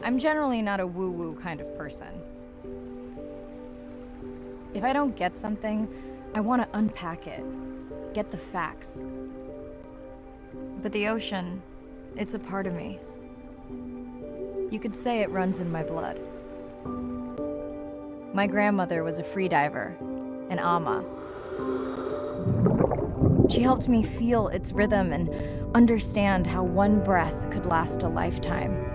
I'm generally not a woo-woo kind of person. If I don't get something, I want to unpack it, get the facts. But the ocean, it's a part of me. You could say it runs in my blood. My grandmother was a freediver, an ama. She helped me feel its rhythm and understand how one breath could last a lifetime.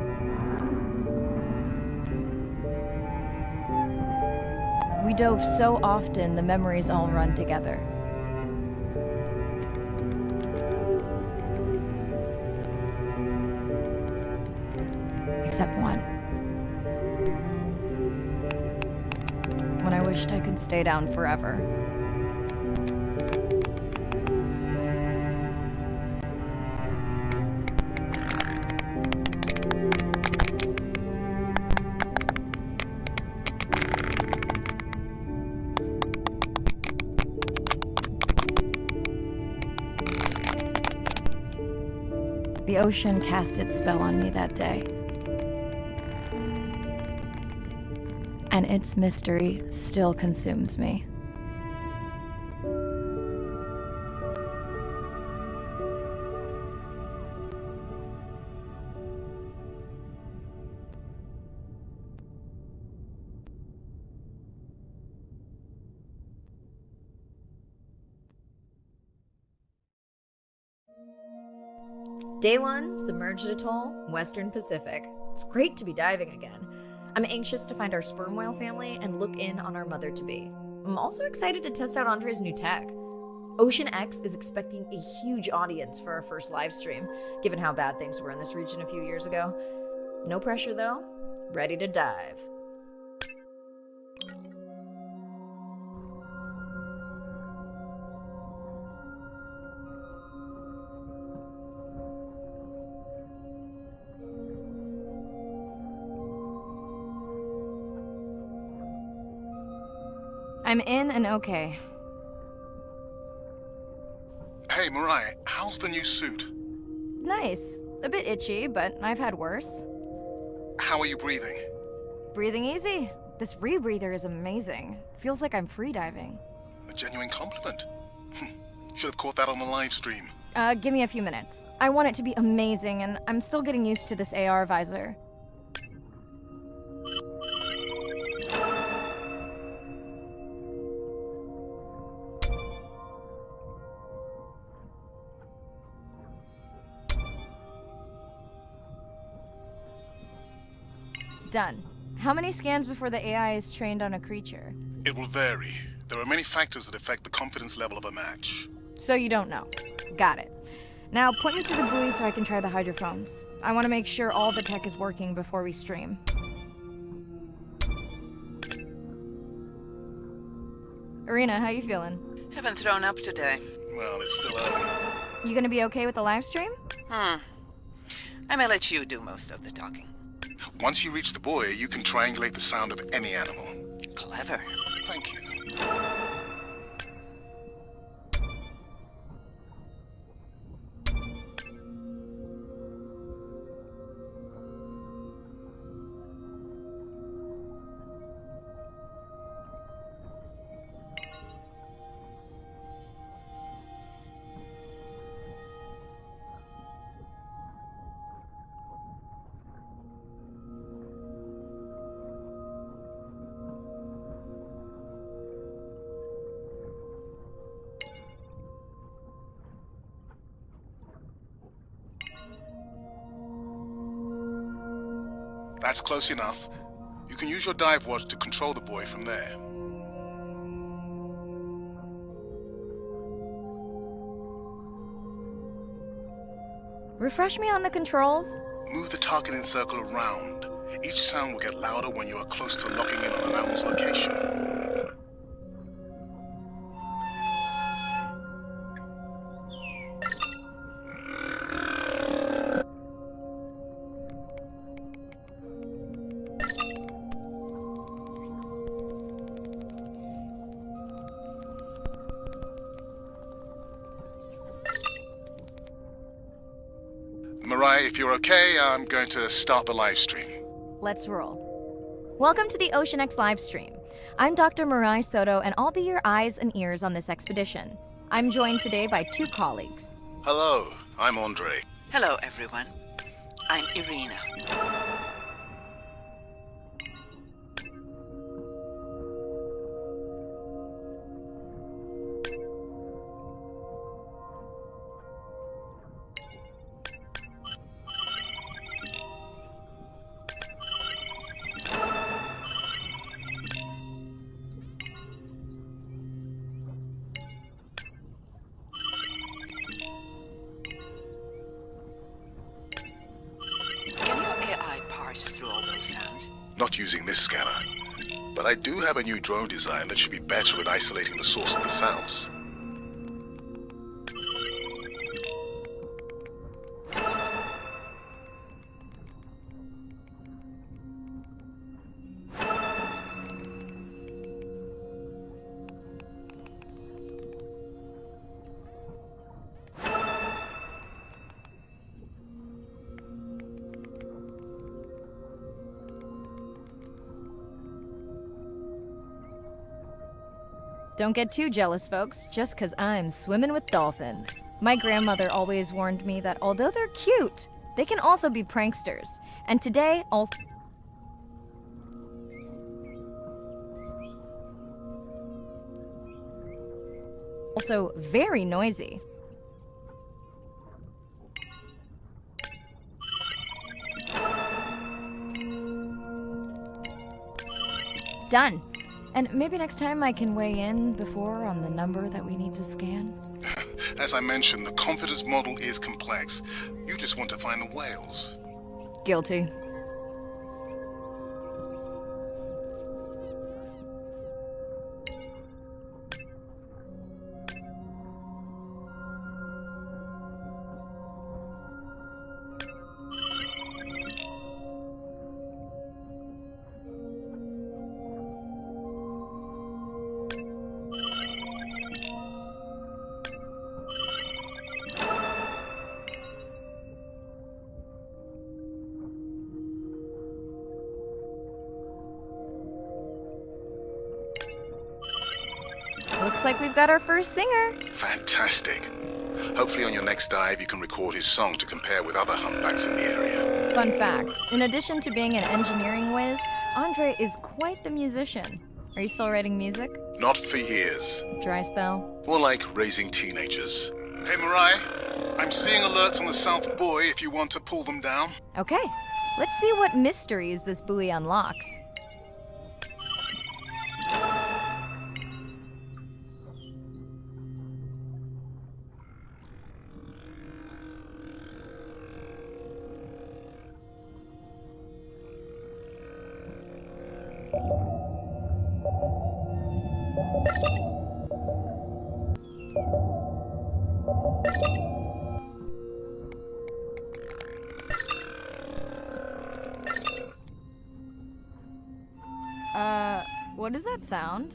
We dove so often, the memories all run together. Except one. When I wished I could stay down forever. The ocean cast its spell on me that day. And its mystery still consumes me. Day 1, submerged atoll, Western Pacific. It's great to be diving again. I'm anxious to find our sperm whale family and look in on our mother-to-be. I'm also excited to test out Andre's new tech. Ocean X is expecting a huge audience for our first live stream, given how bad things were in this region a few years ago. No pressure though, ready to dive. I'm in and okay. Hey, Mariah, how's the new suit? Nice. A bit itchy, but I've had worse. How are you breathing? Breathing easy. This rebreather is amazing. Feels like I'm freediving. A genuine compliment. Should have caught that on the live stream. Give me a few minutes. I want it to be amazing, and I'm still getting used to this AR visor. Done. How many scans before the AI is trained on a creature? It will vary. There are many factors that affect the confidence level of a match. So you don't know. Got it. Now point me to the buoy so I can try the hydrophones. I want to make sure all the tech is working before we stream. Arena, how you feeling? Haven't thrown up today. Well, it's still early. You gonna be okay with the live stream? I may let you do most of the talking. Once you reach the buoy, you can triangulate the sound of any animal. Clever. Thank you. That's close enough. You can use your dive watch to control the buoy from there. Refresh me on the controls. Move the targeting circle around. Each sound will get louder when you are close to locking in on an animal's location. Mariah, if you're okay, I'm going to start the live stream. Let's roll. Welcome to the Ocean X livestream. I'm Dr. Mirai Soto, and I'll be your eyes and ears on this expedition. I'm joined today by two colleagues. Hello, I'm Andre. Hello, everyone. I'm Irina. Can your AI parse through all those sounds? Not using this scanner. But I do have a new drone design that should be better at isolating the source of the sounds. Don't get too jealous, folks, just because I'm swimming with dolphins. My grandmother always warned me that although they're cute, they can also be pranksters. And today, also very noisy. Done. And maybe next time I can weigh in before on the number that we need to scan. As I mentioned, the confidence model is complex. You just want to find the whales. Guilty. Looks like we've got our first singer. Fantastic. Hopefully on your next dive you can record his song to compare with other humpbacks in the area. Fun fact, in addition to being an engineering whiz, Andre is quite the musician. Are you still writing music? Not for years. Dry spell? More like raising teenagers. Hey Mirai, I'm seeing alerts on the South Buoy if you want to pull them down. Okay, let's see what mysteries this buoy unlocks. What is that sound?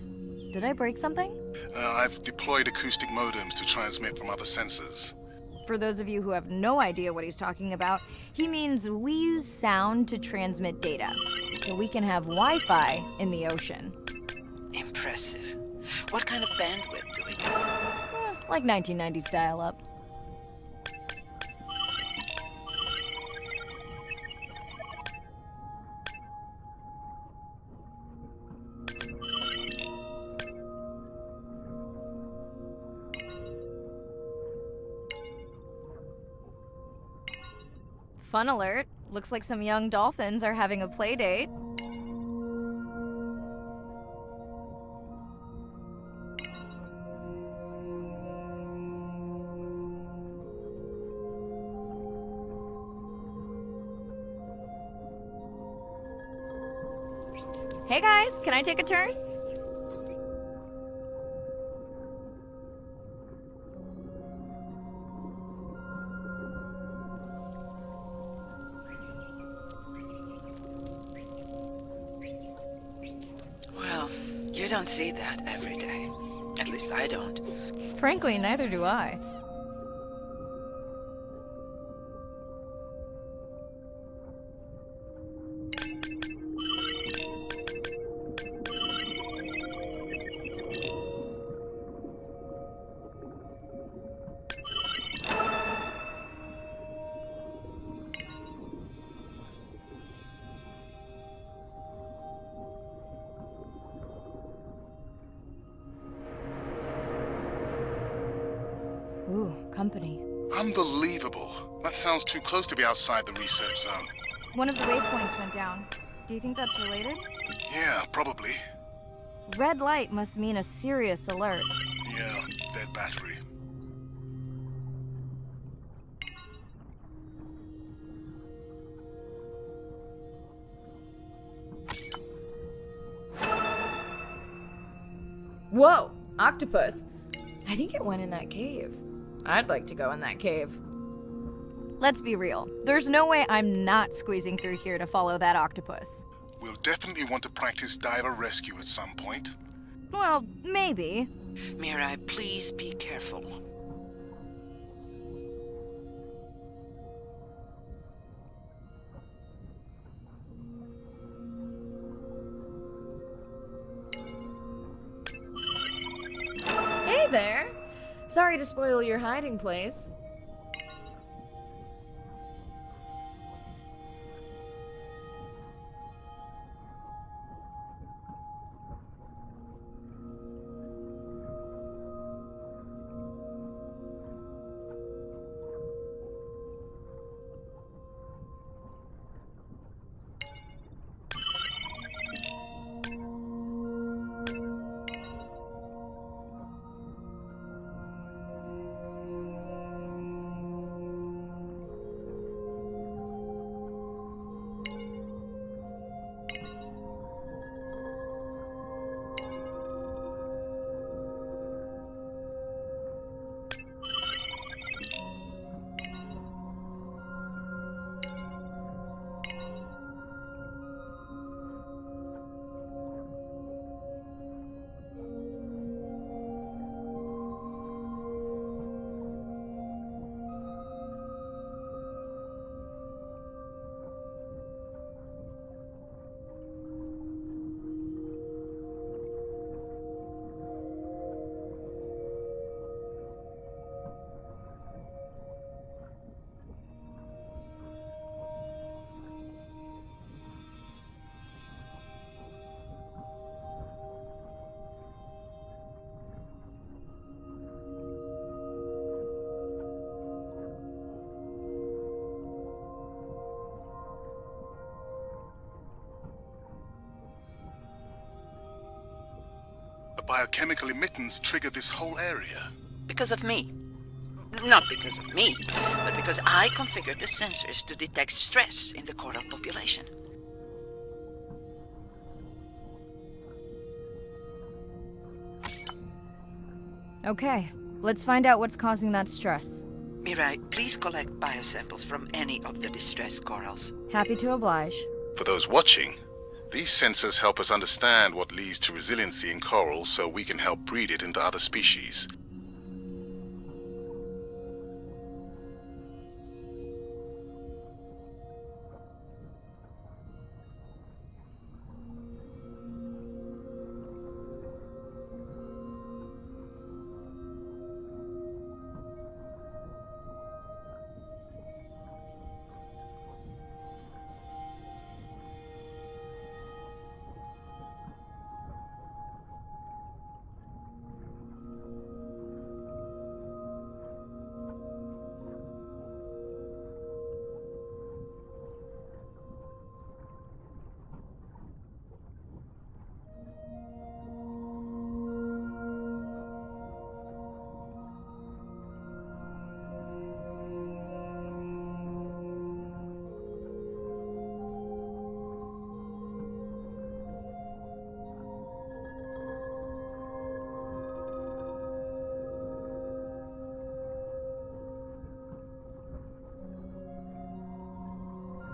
Did I break something? I've deployed acoustic modems to transmit from other sensors. For those of you who have no idea what he's talking about, he means we use sound to transmit data, so we can have Wi-Fi in the ocean. Impressive. What kind of bandwidth do we get? Like 1990s dial-up. Fun alert. Looks like some young dolphins are having a play date. Hey guys, can I take a turn? Well, you don't see that every day. At least I don't. Frankly, neither do I. company. Unbelievable. That sounds too close to be outside the research zone. One of the waypoints went down. Do you think that's related? Yeah, probably. Red light must mean a serious alert. Yeah, dead battery. Whoa, octopus. I think it went in that cave. I'd like to go in that cave. Let's be real. There's no way I'm not squeezing through here to follow that octopus. We'll definitely want to practice diver rescue at some point. Well, maybe. Mirai, please be careful. Hey there. Sorry to spoil your hiding place. A biochemical emittance triggered this whole area. Because of me. Not because of me, but because I configured the sensors to detect stress in the coral population. Okay, let's find out what's causing that stress. Mirai, please collect biosamples from any of the distressed corals. Happy to oblige. For those watching, these sensors help us understand what leads to resiliency in coral so we can help breed it into other species.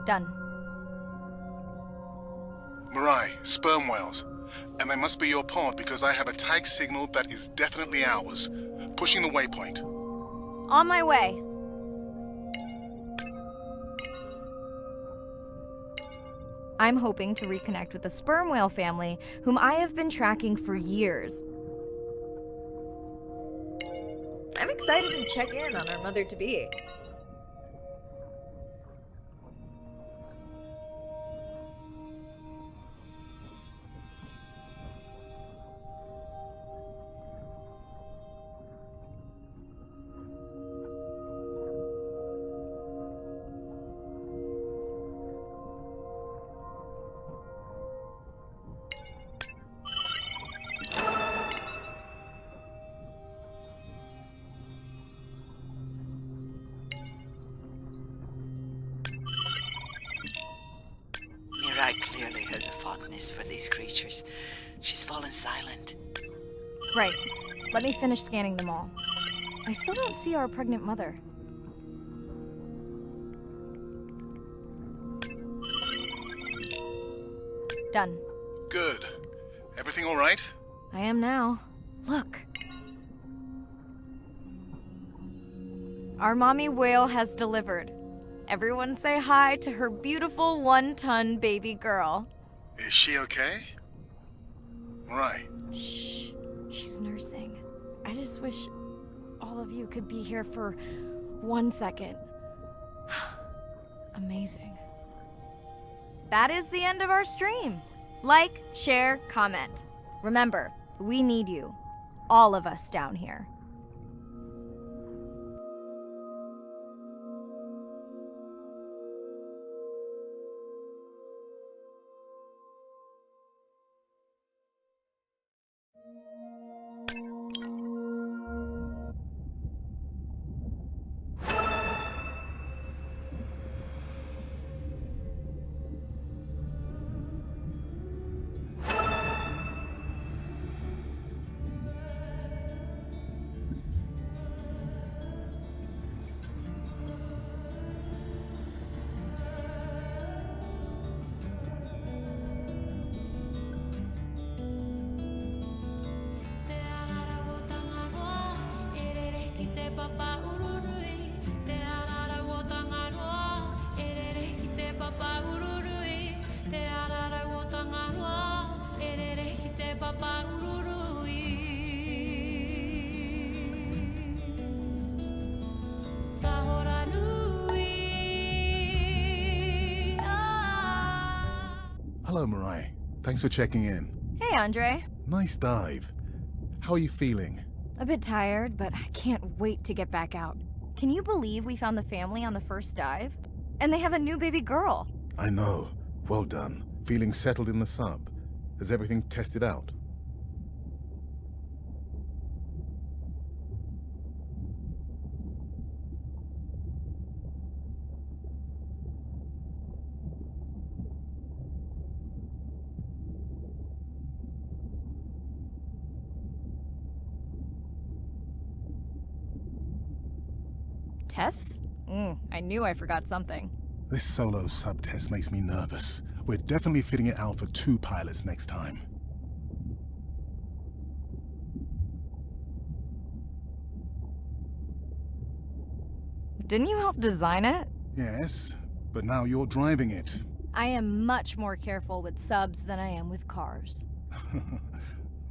Done. Mirai, sperm whales. And they must be your pod because I have a tag signal that is definitely ours. Pushing the waypoint. On my way. I'm hoping to reconnect with the sperm whale family, whom I have been tracking for years. I'm excited to check in on our mother-to-be. has a fondness for these creatures. She's fallen silent. Right. Let me finish scanning them all. I still don't see our pregnant mother. Done. Good. Everything all right? I am now. Look. Our mommy whale has delivered. Everyone say hi to her beautiful 1-ton baby girl. Is she okay? Right. Shh. She's nursing. I just wish all of you could be here for 1 second. Amazing. That is the end of our stream. Like, share, comment. Remember, we need you. All of us down here. Hello, Mirai. Thanks for checking in. Hey, Andre. Nice dive. How are you feeling? A bit tired, but I can't wait to get back out. Can you believe we found the family on the first dive? And they have a new baby girl. I know. Well done. Feeling settled in the sub. Has everything tested out? Tests? I knew I forgot something. This solo sub test makes me nervous. We're definitely fitting it out for 2 pilots next time. Didn't you help design it? Yes, but now you're driving it. I am much more careful with subs than I am with cars.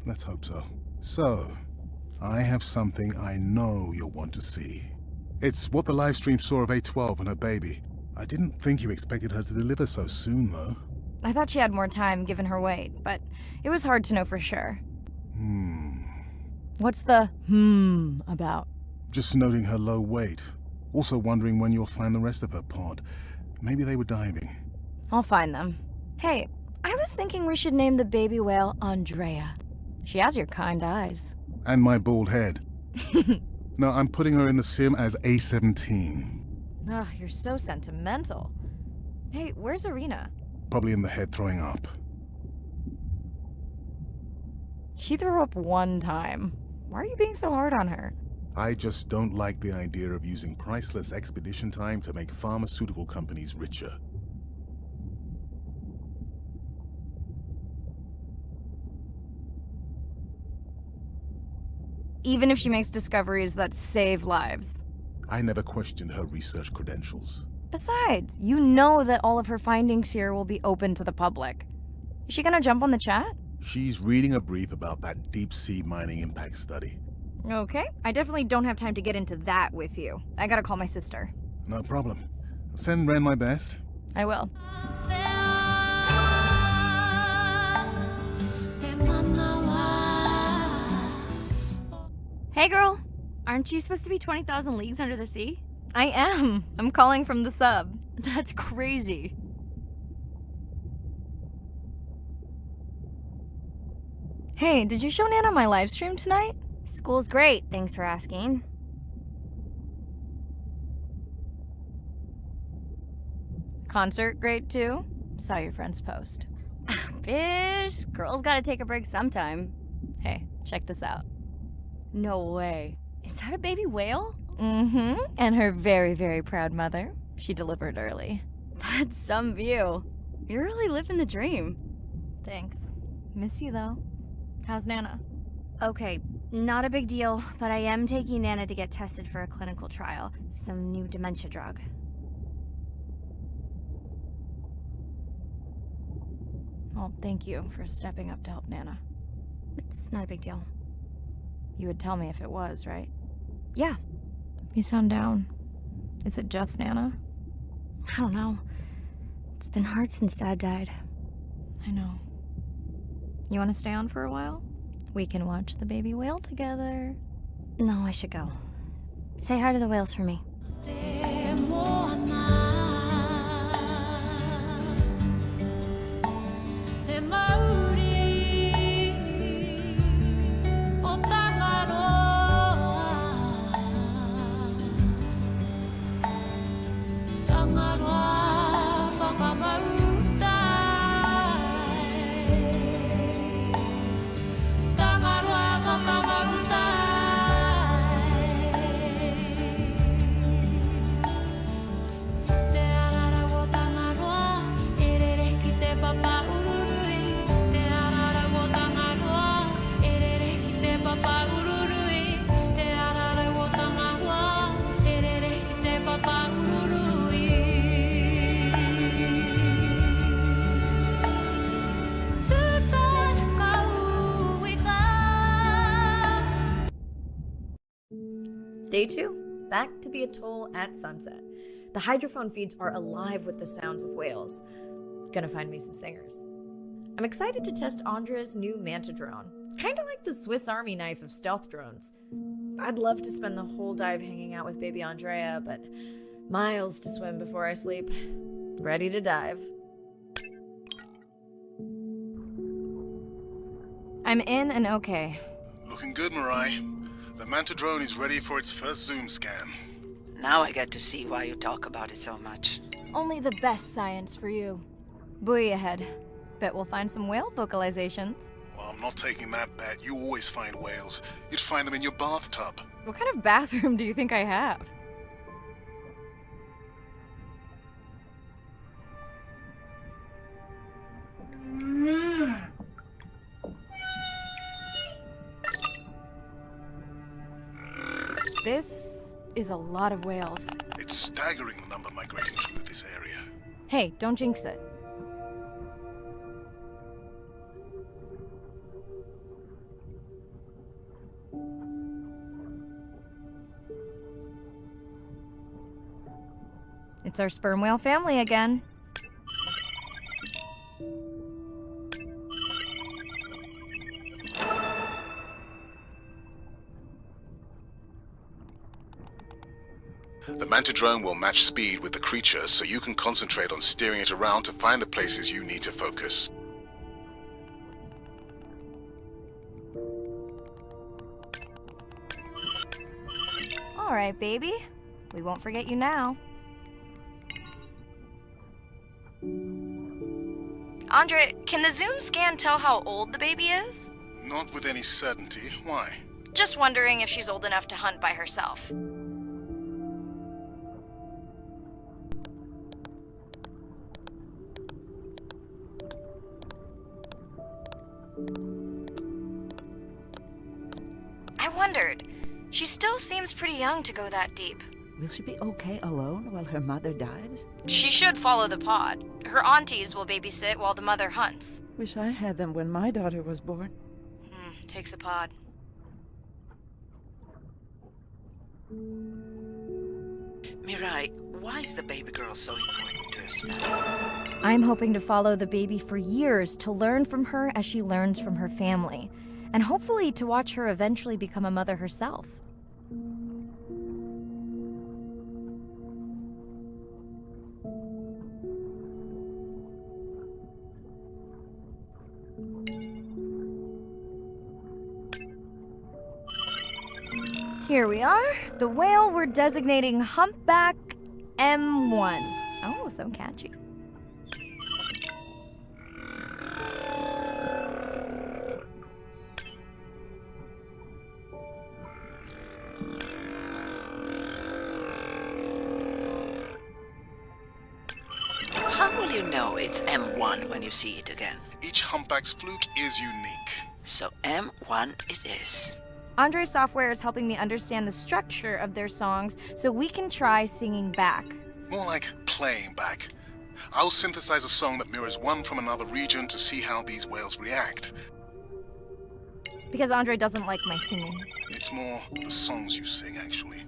Let's hope so. So, I have something I know you'll want to see. It's what the livestream saw of A12 and her baby. I didn't think you expected her to deliver so soon, though. I thought she had more time given her weight, but it was hard to know for sure. What's the about? Just noting her low weight. Also wondering when you'll find the rest of her pod. Maybe they were diving. I'll find them. Hey, I was thinking we should name the baby whale Andrea. She has your kind eyes. And my bald head. No, I'm putting her in the sim as A17. Ugh, you're so sentimental. Hey, where's Arena? Probably in the head throwing up. She threw up 1 time. Why are you being so hard on her? I just don't like the idea of using priceless expedition time to make pharmaceutical companies richer. Even if she makes discoveries that save lives. I never questioned her research credentials. Besides, you know that all of her findings here will be open to the public. Is she gonna jump on the chat? She's reading a brief about that deep-sea mining impact study. Okay, I definitely don't have time to get into that with you. I gotta call my sister. No problem. Send Ren my best. I will. Hey girl, aren't you supposed to be 20,000 leagues under the sea? I am. I'm calling from the sub. That's crazy. Hey, did you show Nana my live stream tonight? School's great, thanks for asking. Concert great too? Saw your friend's post. fish. Girls gotta take a break sometime. Hey, check this out. No way. Is that a baby whale? Mm-hmm. And her very, very proud mother. She delivered early. That's some view. You're really living the dream. Thanks. Miss you, though. How's Nana? Okay, not a big deal, but I am taking Nana to get tested for a clinical trial. Some new dementia drug. Well, thank you for stepping up to help Nana. It's not a big deal. You would tell me if it was, right? Yeah, You sound down. Is it just Nana? I don't know. It's been hard since Dad died. I know. You want to stay on for a while? We can watch the baby whale together. No, I should go. Say hi to the whales for me. Day 2, back to the atoll at sunset. The hydrophone feeds are alive with the sounds of whales. Gonna find me some singers. I'm excited to test Andrea's new Manta drone. Kinda like the Swiss Army knife of stealth drones. I'd love to spend the whole dive hanging out with baby Andrea, but miles to swim before I sleep. Ready to dive. I'm in and okay. Looking good, Mirai. The Manta drone is ready for its first zoom scan. Now I get to see why you talk about it so much. Only the best science for you. Buoy ahead. Bet we'll find some whale vocalizations. Well, I'm not taking that bet. You always find whales. You'd find them in your bathtub. What kind of bathroom do you think I have? This is a lot of whales. It's staggering the number migrating through this area. Hey, don't jinx it. It's our sperm whale family again. The Manta drone will match speed with the creature so you can concentrate on steering it around to find the places you need to focus. All right, baby. We won't forget you now. Andre, can the zoom scan tell how old the baby is? Not with any certainty. Why? Just wondering if she's old enough to hunt by herself. I wondered. She still seems pretty young to go that deep. Will she be okay alone while her mother dives? She should follow the pod. Her aunties will babysit while the mother hunts. Wish I had them when my daughter was born. Takes a pod. Mirai, why is the baby girl so important to your study? I'm hoping to follow the baby for years to learn from her as she learns from her family, and hopefully to watch her eventually become a mother herself. Here we are, the whale we're designating Humpback M1. Oh, so catchy. you know it's M1 when you see it again? Each humpback's fluke is unique. So M1 it is. Andre's software is helping me understand the structure of their songs so we can try singing back. More like playing back. I'll synthesize a song that mirrors one from another region to see how these whales react. Because Andre doesn't like my singing. It's more the songs you sing, actually.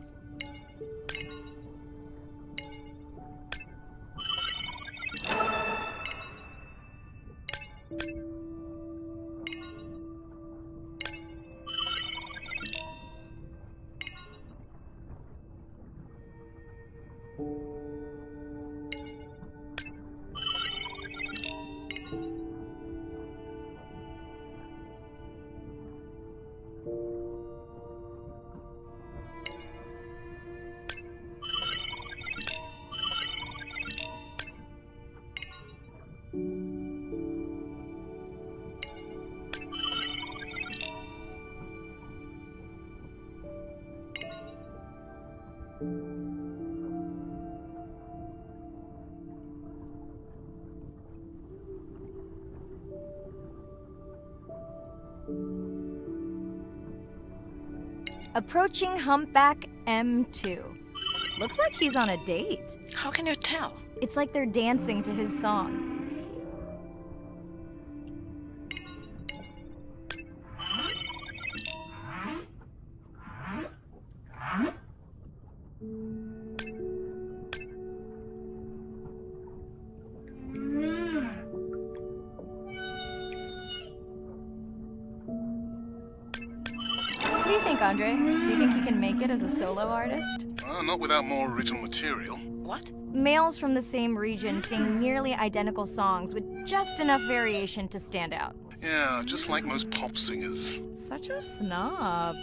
Approaching humpback M2. Looks like he's on a date. How can you tell? It's like they're dancing to his song. What do you think, Andre? Do you think he can make it as a solo artist? Not without more original material. What? Males from the same region sing nearly identical songs with just enough variation to stand out. Yeah, just like most pop singers. Such a snob.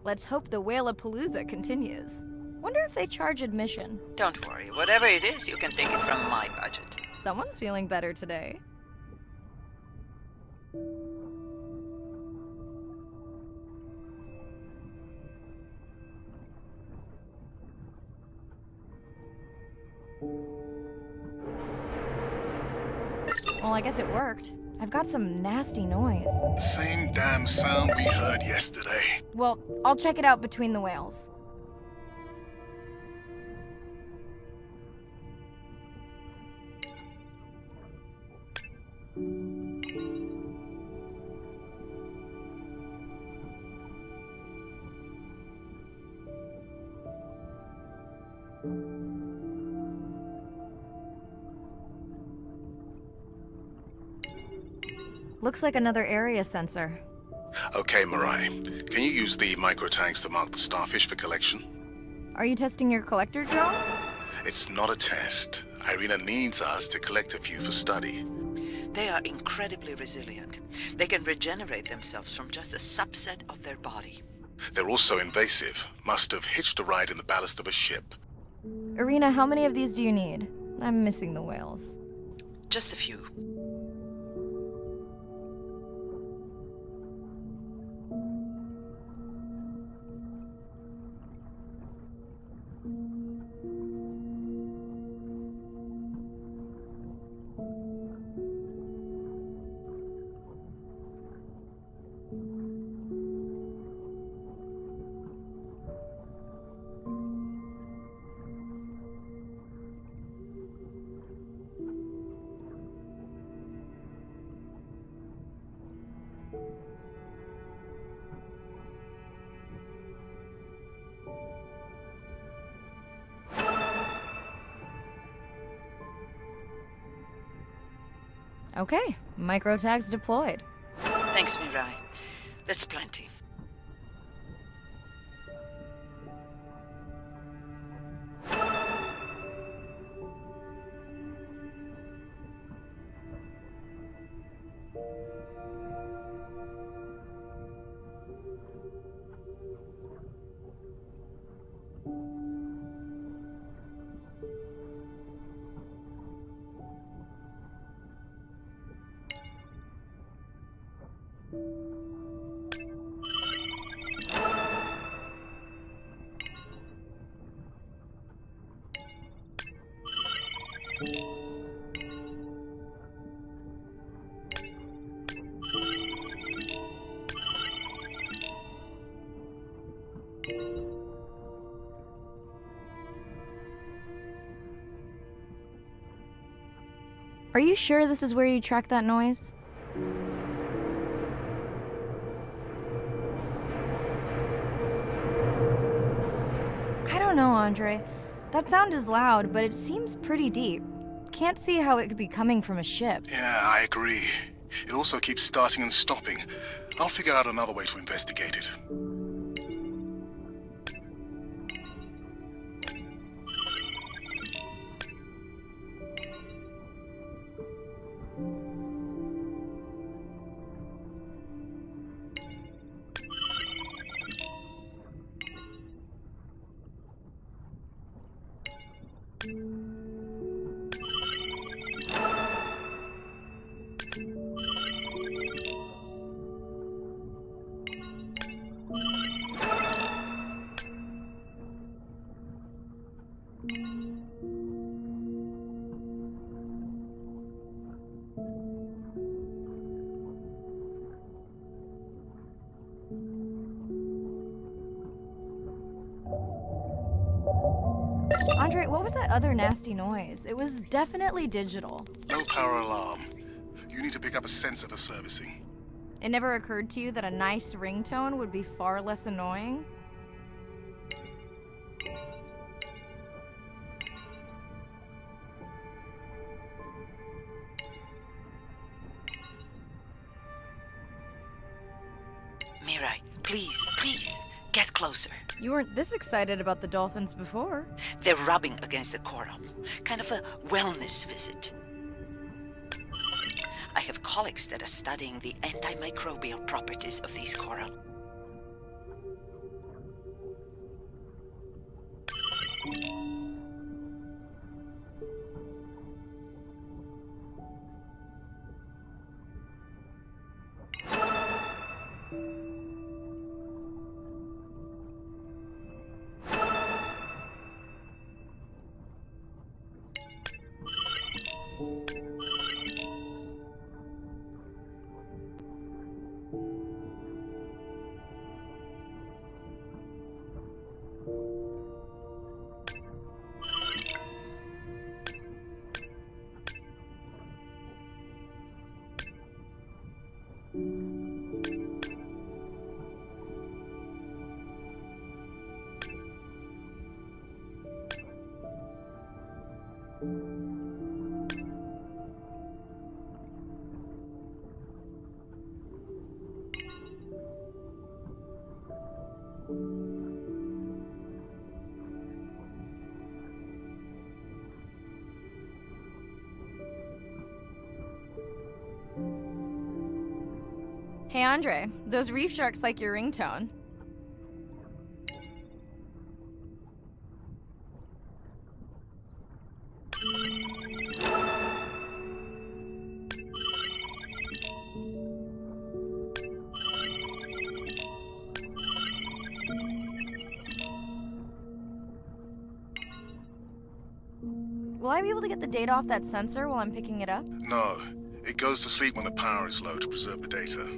Let's hope the Whalapalooza continues. Wonder if they charge admission. Don't worry. Whatever it is, you can take it from my budget. Someone's feeling better today. Well, I guess it worked. I've got some nasty noise. The same damn sound we heard yesterday. Well, I'll check it out between the whales. Looks like another area sensor. Okay, Mirai. Can you use the microtanks to mark the starfish for collection? Are you testing your collector drone? It's not a test. Irina needs us to collect a few for study. They are incredibly resilient. They can regenerate themselves from just a subset of their body. They're also invasive. Must have hitched a ride in the ballast of a ship. Irina, how many of these do you need? I'm missing the whales. Just a few. Okay, micro tags deployed. Thanks, Mirai. That's plenty. Are you sure this is where you track that noise? I don't know, Andre. That sound is loud, but it seems pretty deep. Can't see how it could be coming from a ship. Yeah, I agree. It also keeps starting and stopping. I'll figure out another way to investigate it. Andre, what was that other nasty noise? It was definitely digital. No power alarm. You need to pick up a sensor for servicing. It never occurred to you that a nice ringtone would be far less annoying? Mirai, please, get closer. You weren't this excited about the dolphins before. They're rubbing against the coral. Kind of a wellness visit. I have colleagues that are studying the antimicrobial properties of these coral. Hey Andre, those reef sharks like your ringtone. Will I be able to get the data off that sensor while I'm picking it up? No. It goes to sleep when the power is low to preserve the data.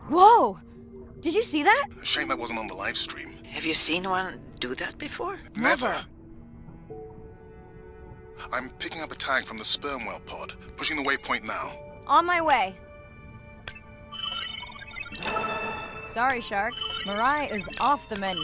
Whoa! Did you see that? A shame that wasn't on the live stream. Have you seen one do that before? Never. I'm picking up a tag from the sperm whale pod, pushing the waypoint now. On my way. Sorry, sharks. Mirai is off the menu.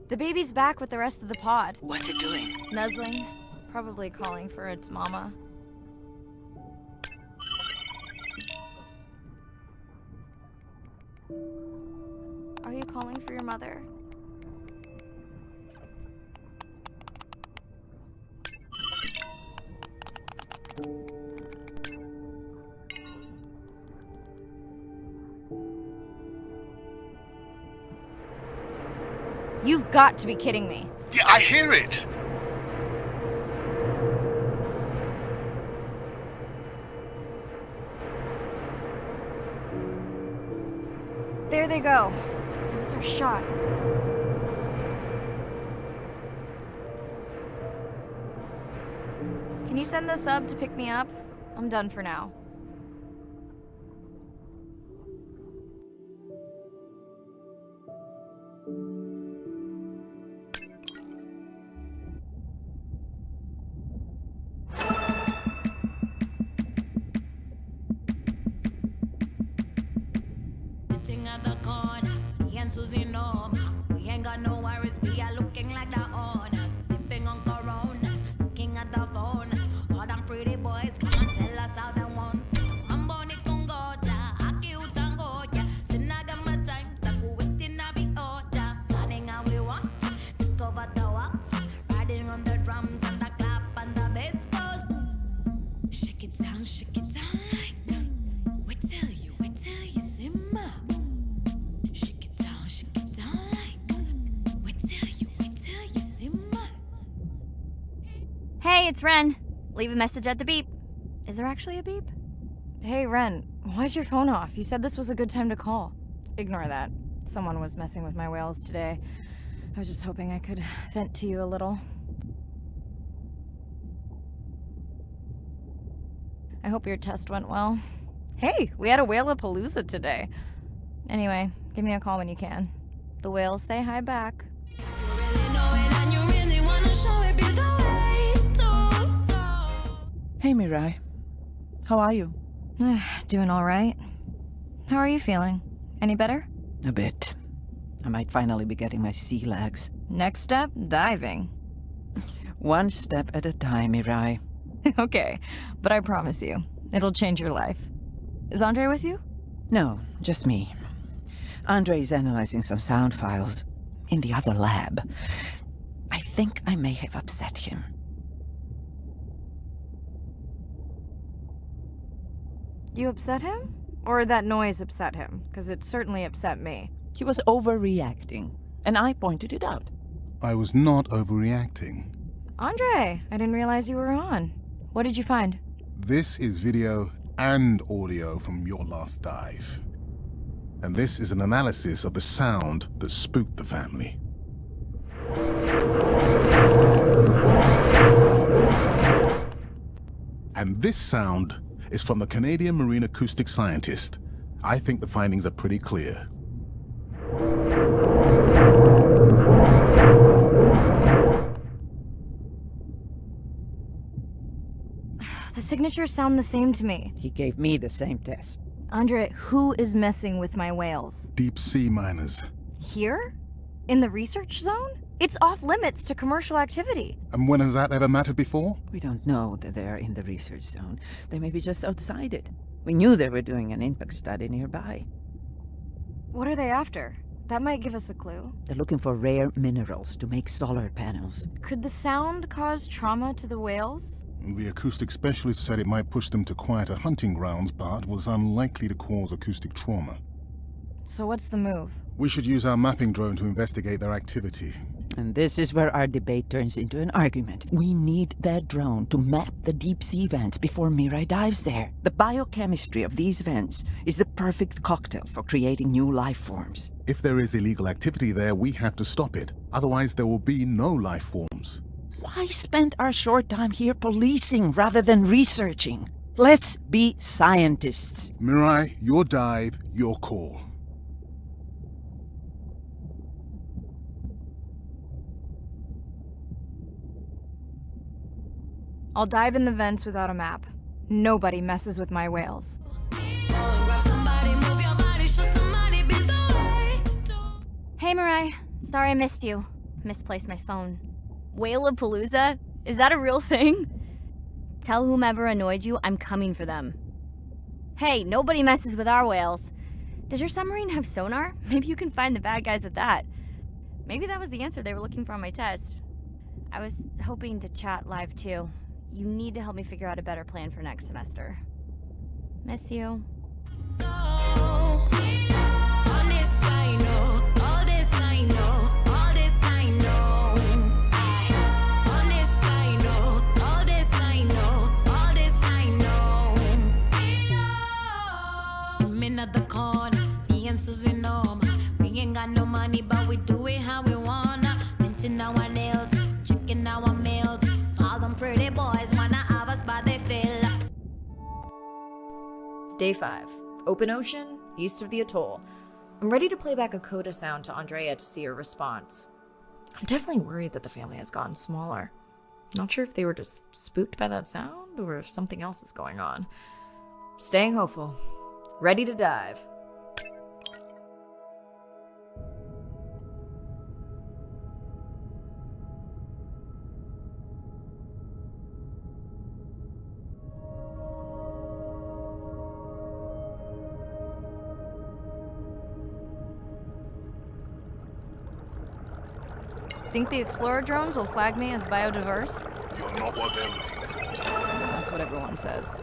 The baby's back with the rest of the pod. What's it doing? Nuzzling. Probably calling for its mama. Are you calling for your mother? You've got to be kidding me. Yeah, I hear it! There they go. That was our shot. Can you send the sub to pick me up? I'm done for now. Sitting at the corner, me and Susie know we ain't got no worries. We are looking like the owners, sipping on Coronas, looking at the phone. All them pretty boys come and tell us how they want. I'm born in Congoja, Aki Utangoja. Sinaga my time, Saku waiting na be order. Planning how we want, take over the walks, riding on the drums and the clap and the bass goes boom. Shake it down like. We tell you, simmer. Shake it down like. We tell you, simmer. Hey, it's Ren. Leave a message at the beep. Is there actually a beep? Hey, Ren, why's your phone off? You said this was a good time to call. Ignore that. Someone was messing with my whales today. I was just hoping I could vent to you a little. I hope your test went well. Hey, we had a whale-a-palooza today. Anyway, give me a call when you can. The whales say hi back. If you really know it and you really wanna show it, be the way to go. Hey, Mirai. How are you? Doing all right. How are you feeling? Any better? A bit. I might finally be getting my sea legs. Next step, diving. One step at a time, Mirai. Okay, but I promise you, it'll change your life. Is Andre with you? No, just me. Andre is analyzing some sound files in the other lab. I think I may have upset him. You upset him? Or that noise upset him? Because it certainly upset me. He was overreacting, and I pointed it out. I was not overreacting. Andre, I didn't realize you were on. What did you find? This is video and audio from your last dive. And this is an analysis of the sound that spooked the family. And this sound is from the Canadian marine acoustic scientist. I think the findings are pretty clear. The signatures sound the same to me. He gave me the same test. Andre, who is messing with my whales? Deep sea miners. Here? In the research zone? It's off limits to commercial activity. And when has that ever mattered before? We don't know that they're in the research zone. They may be just outside it. We knew they were doing an impact study nearby. What are they after? That might give us a clue. They're looking for rare minerals to make solar panels. Could the sound cause trauma to the whales? The acoustic specialist said it might push them to quieter hunting grounds, but was unlikely to cause acoustic trauma. So what's the move? We should use our mapping drone to investigate their activity. And this is where our debate turns into an argument. We need that drone to map the deep sea vents before Mirai dives there. The biochemistry of these vents is the perfect cocktail for creating new life forms. If there is illegal activity there, we have to stop it. Otherwise, there will be no life forms. Why spend our short time here policing rather than researching? Let's be scientists. Mirai, your dive, your call. I'll dive in the vents without a map. Nobody messes with my whales. Hey, Mirai. Sorry I missed you. Misplaced my phone. Whale-a-palooza? Is that a real thing? Tell whomever annoyed you I'm coming for them. Hey, nobody messes with our whales. Does your submarine have sonar? Maybe you can find the bad guys with that. Maybe that was the answer they were looking for on my test. I was hoping to chat live too. You need to help me figure out a better plan for next semester. Miss you. At the corner, me and Susie know we ain't got no money, but we do it how we wanna. Minting our nails, checking our mails. All them pretty boys wanna have us, but they fail. Day 5. Open ocean, east of the atoll. I'm ready to play back a coda sound to Andrea to see her response. I'm definitely worried that the family has gotten smaller. Not sure if they were just spooked by that sound or if something else is going on. Staying hopeful. Ready to dive. Think the Explorer drones will flag me as biodiverse? You're not what they're looking for. That's what everyone says.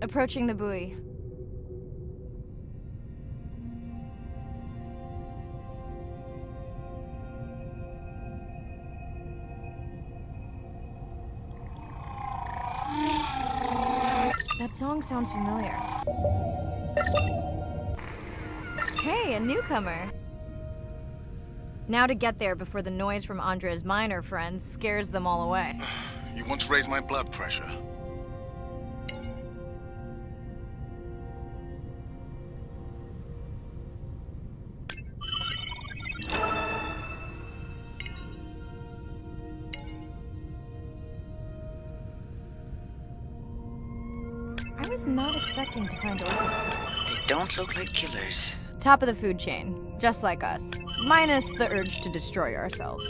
Approaching the buoy. That song sounds familiar. Hey, a newcomer. Now to get there before the noise from Andrea's miner friends scares them all away. You want to raise my blood pressure? I was not expecting to find orcas here. They don't look like killers. Top of the food chain, just like us. Minus the urge to destroy ourselves.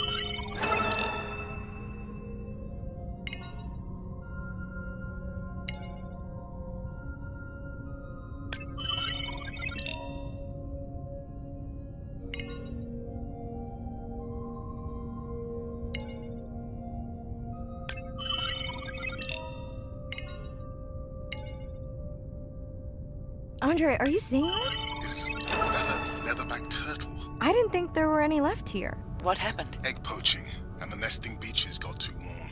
Andre, are you seeing this? Is that a leatherback turtle? I didn't think there were any left here. What happened? Egg poaching, and the nesting beaches got too warm.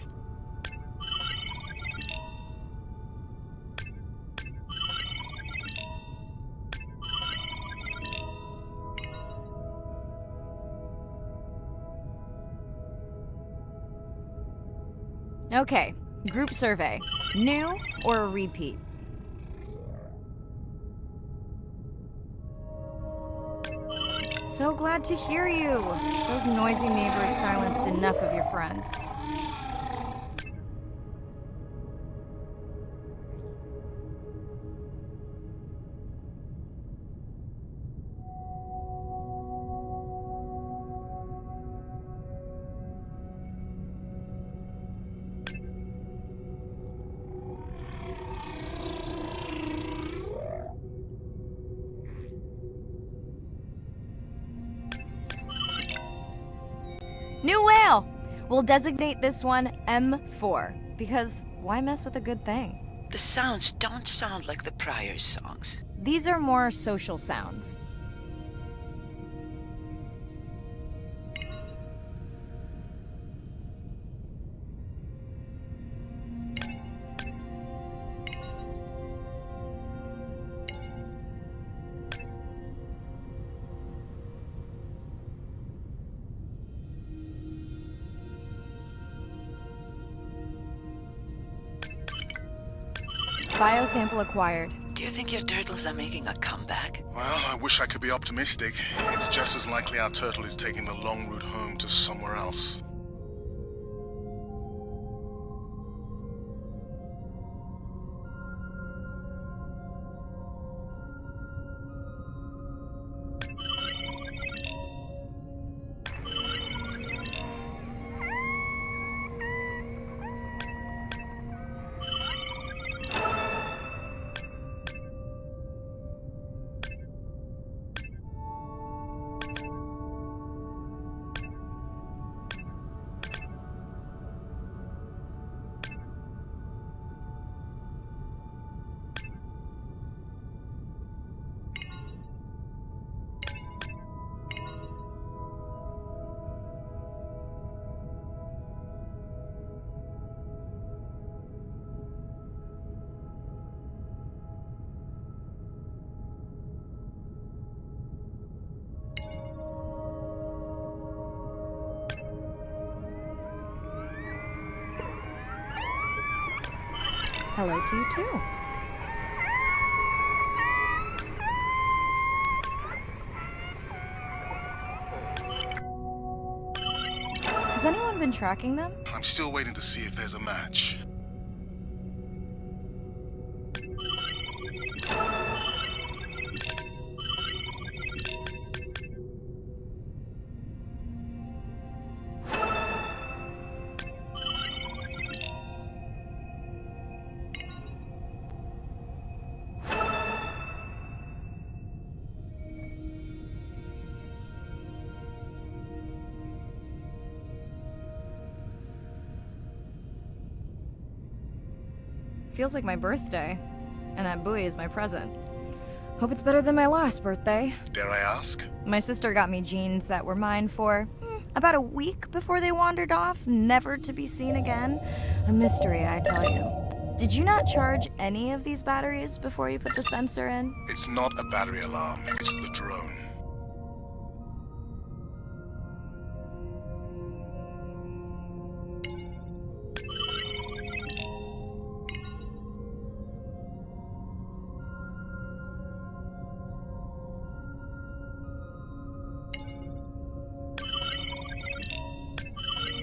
Okay, group survey. New or a repeat? So glad to hear you. Those noisy neighbors silenced enough of your friends. New whale! We'll designate this one M4, because why mess with a good thing? The sounds don't sound like the prior songs. These are more social sounds. Biosample acquired. Do you think your turtles are making a comeback? Well, I wish I could be optimistic. It's just as likely our turtle is taking the long route home to somewhere else. Hello to you too. Has anyone been tracking them? I'm still waiting to see if there's a match. Feels like my birthday. And that buoy is my present. Hope it's better than my last birthday. Dare I ask? My sister got me jeans that were mine for about a week before they wandered off, never to be seen again. A mystery, I tell you. Did you not charge any of these batteries before you put the sensor in? It's not a battery alarm, it's the drone.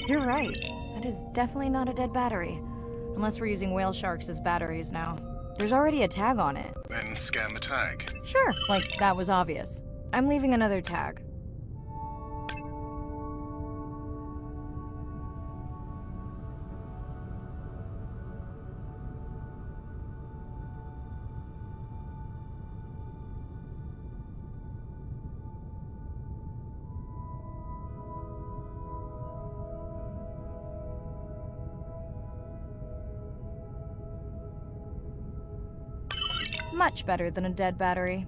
You're right. That is definitely not a dead battery. Unless we're using whale sharks as batteries now. There's already a tag on it. Then scan the tag. Sure, like that was obvious. I'm leaving another tag. Much better than a dead battery.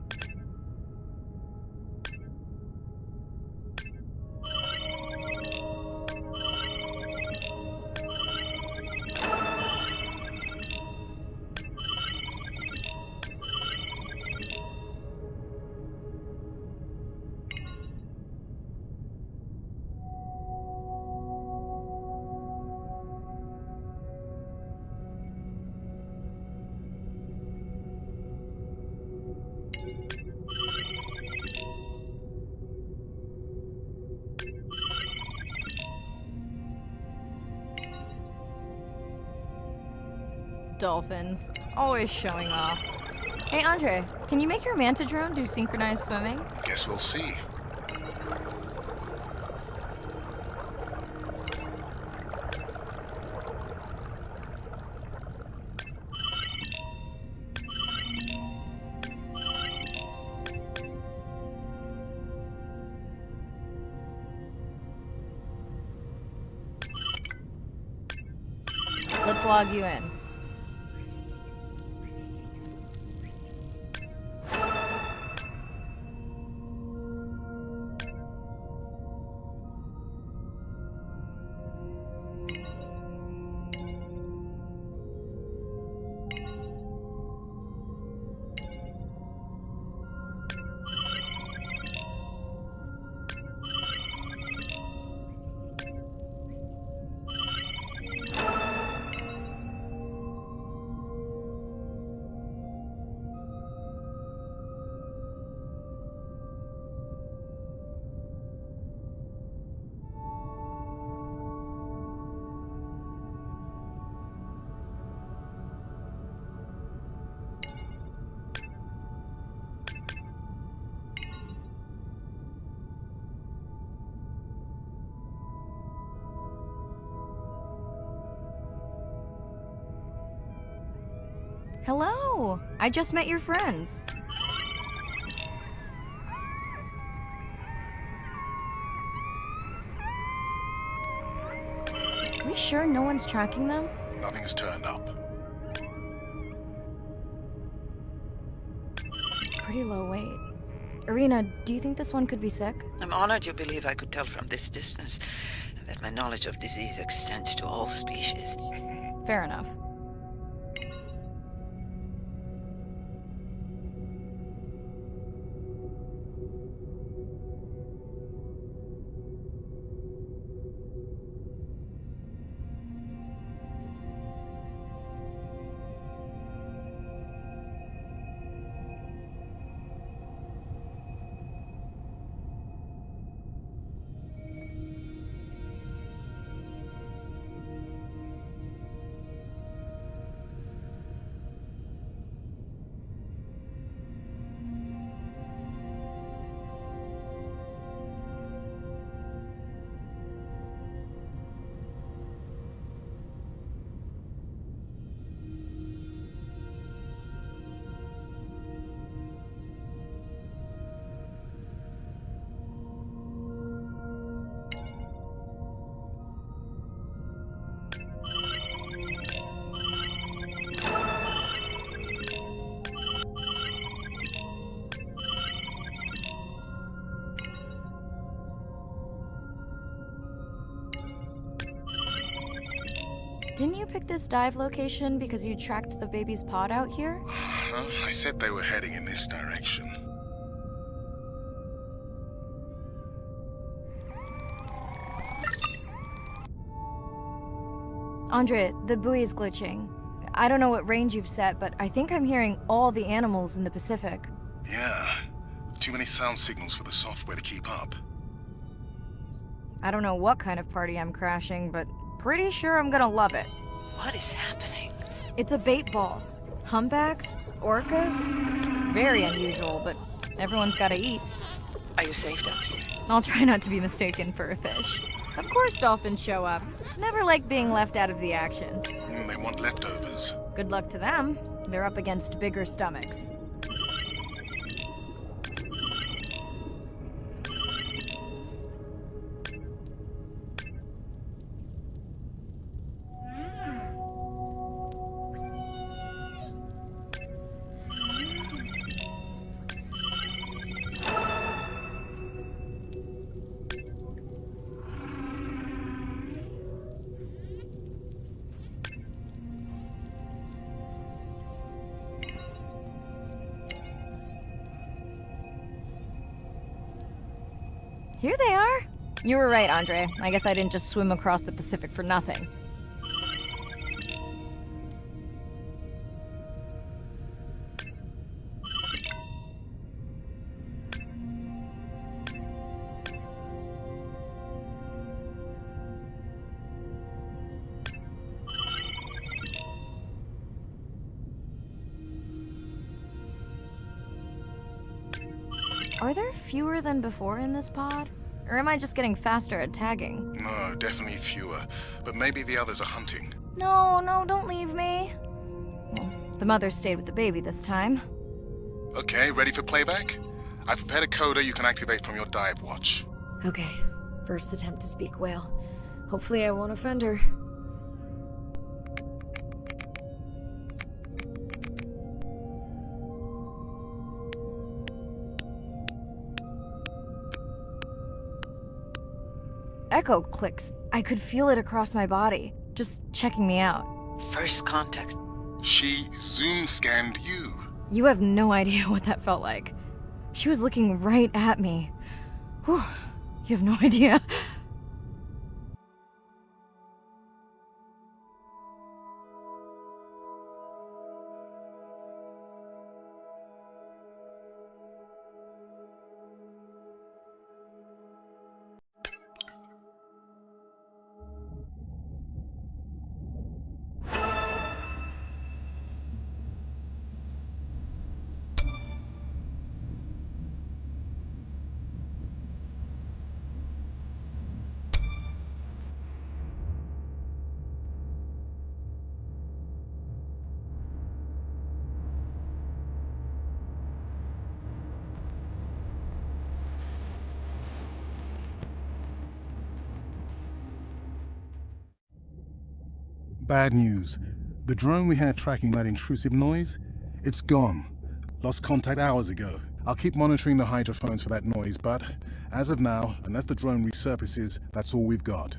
Dolphins. Always showing off. Hey, Andre, can you make your manta drone do synchronized swimming? Guess we'll see. Let's log you in. Hello! I just met your friends. Are we sure no one's tracking them? Nothing has turned up. Pretty low weight. Irina, do you think this one could be sick? I'm honored you believe I could tell from this distance that my knowledge of disease extends to all species. Fair enough. Didn't you pick this dive location because you tracked the baby's pod out here? I said they were heading in this direction. Andre, the buoy is glitching. I don't know what range you've set, but I think I'm hearing all the animals in the Pacific. Yeah. Too many sound signals for the software to keep up. I don't know what kind of party I'm crashing, but pretty sure I'm gonna love it. What is happening? It's a bait ball. Humpbacks? Orcas? Very unusual, but everyone's gotta eat. Are you safe down here? I'll try not to be mistaken for a fish. Of course dolphins show up. Never like being left out of the action. They want leftovers. Good luck to them. They're up against bigger stomachs. Here they are. You were right, Andre. I guess I didn't just swim across the Pacific for nothing. Are there fewer than before in this pod? Or am I just getting faster at tagging? No, definitely fewer. But maybe the others are hunting. No, don't leave me. Well, the mother stayed with the baby this time. Okay, ready for playback? I've prepared a coder you can activate from your dive watch. Okay, first attempt to speak whale. Hopefully I won't offend her. Echo clicks. I could feel it across my body, just checking me out. First contact. She zoom scanned you. You have no idea what that felt like. She was looking right at me. Whew, you have no idea. Bad news. The drone we had tracking that intrusive noise, it's gone. Lost contact hours ago. I'll keep monitoring the hydrophones for that noise, but as of now, unless the drone resurfaces, that's all we've got.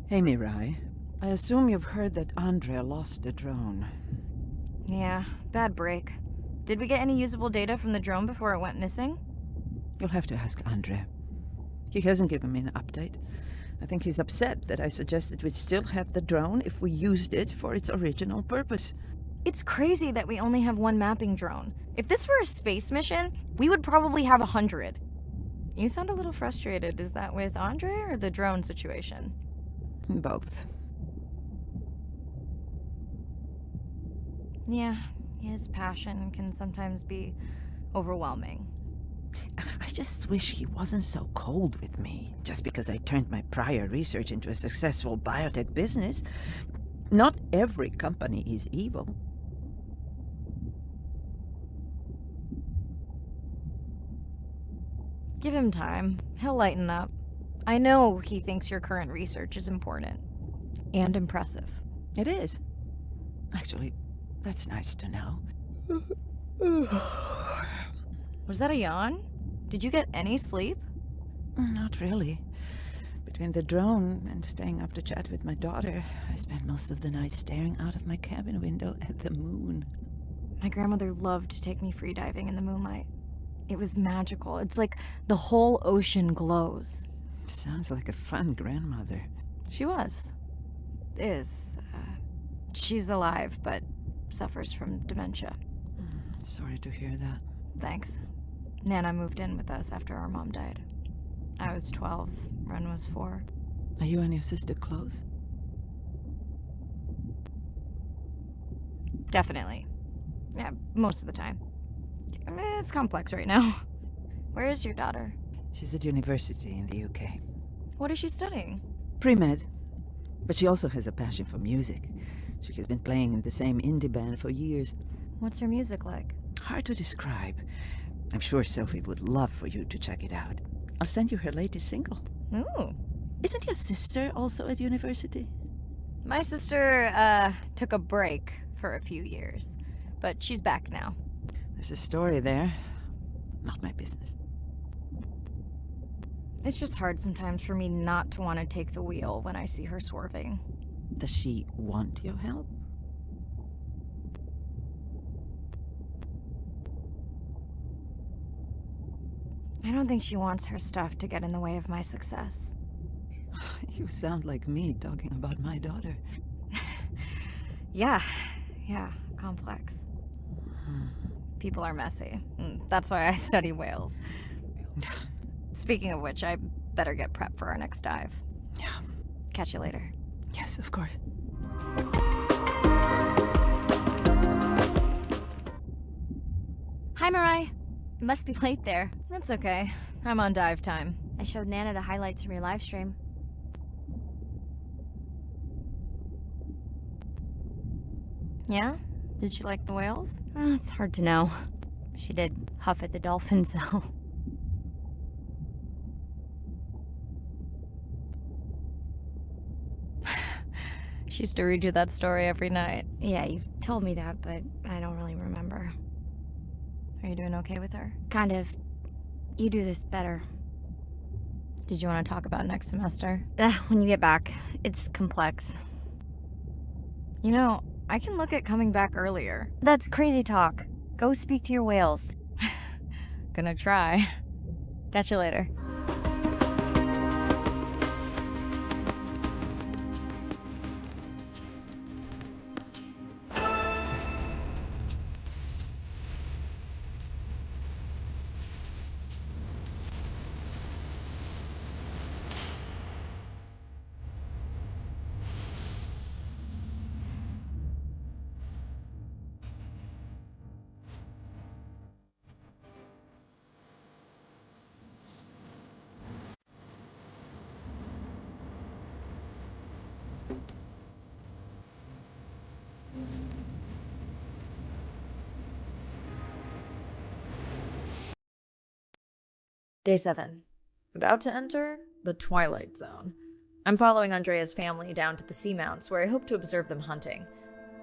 Hey, Mirai. I assume you've heard that Andrea lost a drone. Yeah, bad break. Did we get any usable data from the drone before it went missing? You'll have to ask Andrea. He hasn't given me an update. I think he's upset that I suggested we'd still have the drone if we used it for its original purpose. It's crazy that we only have one mapping drone. If this were a space mission, we would probably have 100. You sound a little frustrated. Is that with Andre or the drone situation? Both. Yeah, his passion can sometimes be overwhelming. I just wish he wasn't so cold with me, just because I turned my prior research into a successful biotech business. Not every company is evil. Give him time. He'll lighten up. I know he thinks your current research is important. And impressive. It is. Actually, that's nice to know. Was that a yawn? Did you get any sleep? Not really. Between the drone and staying up to chat with my daughter, I spent most of the night staring out of my cabin window at the moon. My grandmother loved to take me free diving in the moonlight. It was magical. It's like the whole ocean glows. Sounds like a fun grandmother. She was. Is. She's alive, but suffers from dementia. Sorry to hear that. Thanks. Nana moved in with us after our mom died. I was 12, Ren was 4. Are you and your sister close? Definitely. Yeah, most of the time. I mean, it's complex right now. Where is your daughter? She's at university in the UK. What is she studying? Pre-med. But she also has a passion for music. She has been playing in the same indie band for years. What's her music like? Hard to describe. I'm sure Sophie would love for you to check it out. I'll send you her latest single. Ooh. Isn't your sister also at university? My sister, took a break for a few years. But she's back now. There's a story there. Not my business. It's just hard sometimes for me not to want to take the wheel when I see her swerving. Does she want your help? I don't think she wants her stuff to get in the way of my success. You sound like me talking about my daughter. Yeah, complex. People are messy. That's why I study whales. Speaking of which, I better get prepped for our next dive. Yeah. Catch you later. Yes, of course. Hi, Mirai. It must be late there. That's okay. I'm on dive time. I showed Nana the highlights from your live stream. Yeah? Did she like the whales? It's hard to know. She did huff at the dolphins, though. She used to read you that story every night. Yeah, you've told me that, but I don't really remember. Are you doing okay with her? Kind of. You do this better. Did you want to talk about next semester? When you get back. It's complex. You know, I can look at coming back earlier. That's crazy talk. Go speak to your whales. Gonna try. Catch you later. Day 7. About to enter the Twilight Zone. I'm following Andrea's family down to the seamounts where I hope to observe them hunting.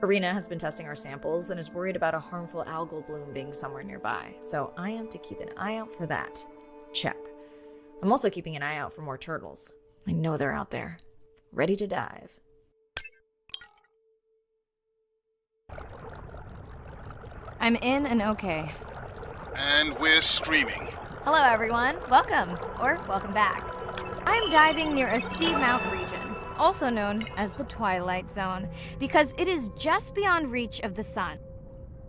Irina has been testing our samples and is worried about a harmful algal bloom being somewhere nearby, so I am to keep an eye out for that. Check. I'm also keeping an eye out for more turtles. I know they're out there, ready to dive. I'm in and okay. And we're streaming. Hello, everyone. Welcome, or welcome back. I'm diving near a seamount region, also known as the Twilight Zone, because it is just beyond reach of the sun.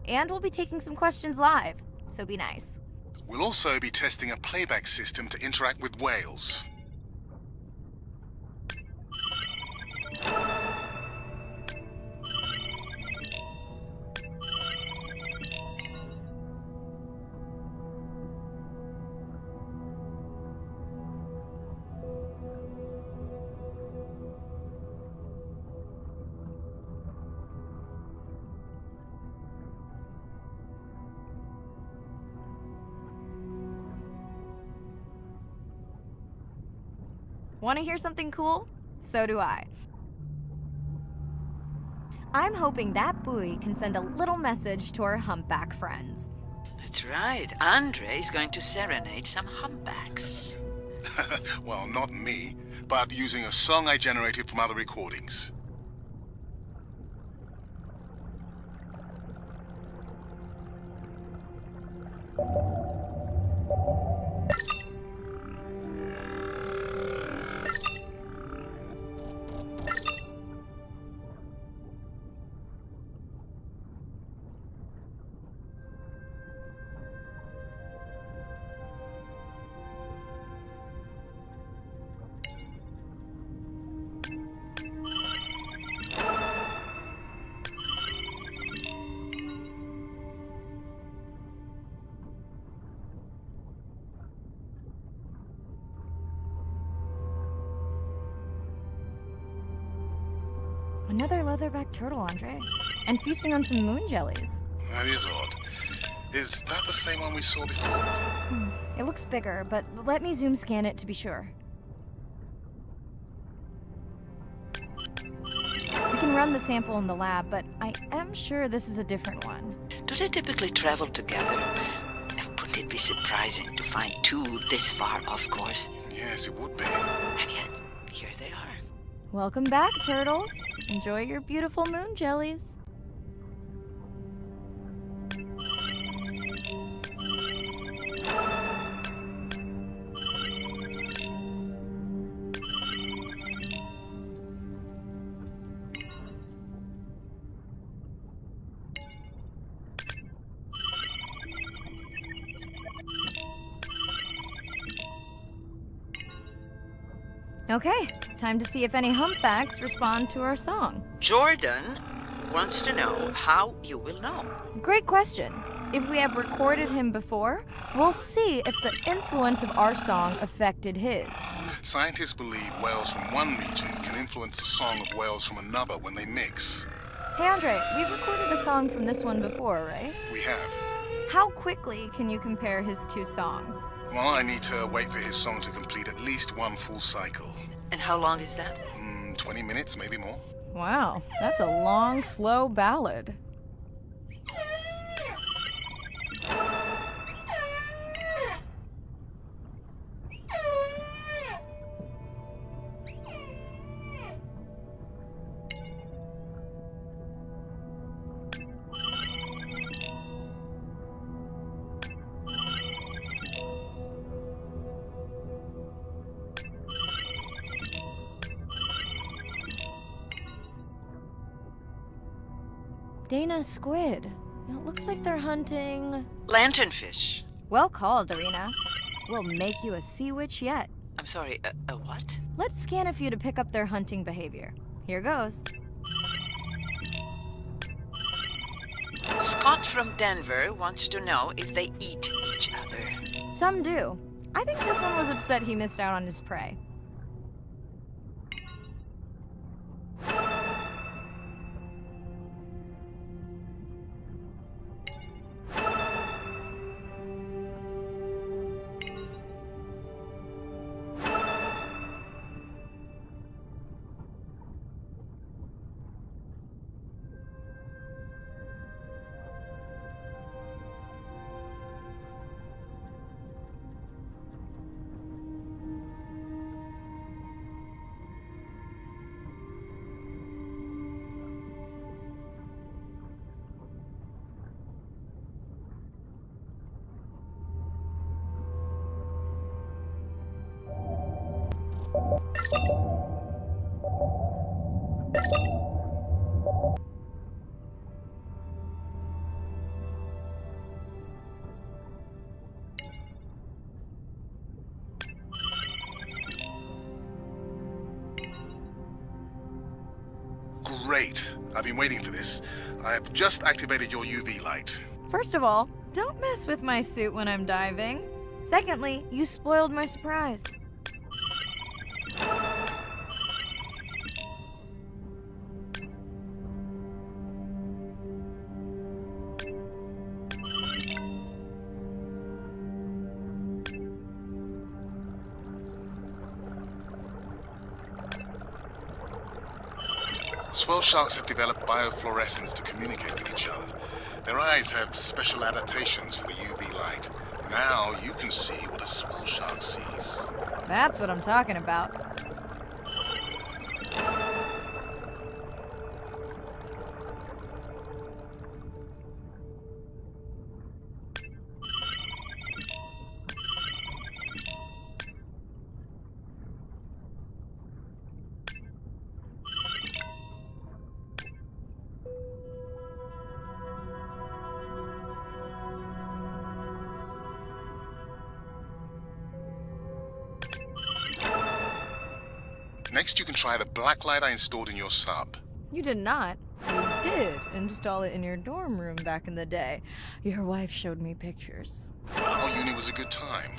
And we'll be taking some questions live, so be nice. We'll also be testing a playback system to interact with whales. Want to hear something cool? So do I. I'm hoping that buoy can send a little message to our humpback friends. That's right. Andre is going to serenade some humpbacks. Well, not me, but using a song I generated from other recordings. Another leatherback turtle, Andre. And feasting on some moon jellies. That is odd. Is that the same one we saw before? It looks bigger, but let me zoom scan it to be sure. We can run the sample in the lab, but I am sure this is a different one. Do they typically travel together? Wouldn't it be surprising to find two this far off course? Yes, it would be. And yet, here they are. Welcome back, turtles. Enjoy your beautiful moon jellies. Okay, time to see if any humpbacks respond to our song. Jordan wants to know how you will know. Great question. If we have recorded him before, we'll see if the influence of our song affected his. Scientists believe whales from one region can influence the song of whales from another when they mix. Hey Andre, we've recorded a song from this one before, right? We have. How quickly can you compare his two songs? Well, I need to wait for his song to complete at least one full cycle. And how long is that? 20 minutes, maybe more. Wow, that's a long, slow ballad. Dana squid. It looks like they're hunting... Lanternfish. Well called, Arena. We'll make you a sea witch yet. I'm sorry, a what? Let's scan a few to pick up their hunting behavior. Here goes. Scott from Denver wants to know if they eat each other. Some do. I think this one was upset he missed out on his prey. Great. I've been waiting for this. I have just activated your UV light. First of all, don't mess with my suit when I'm diving. Secondly, you spoiled my surprise. Swell sharks have developed biofluorescence to communicate with each other. Their eyes have special adaptations for the UV light. Now you can see what a swell shark sees. That's what I'm talking about. Next, you can try the black light I installed in your sub. You did not. You did install it in your dorm room back in the day. Your wife showed me pictures. Our uni was a good time.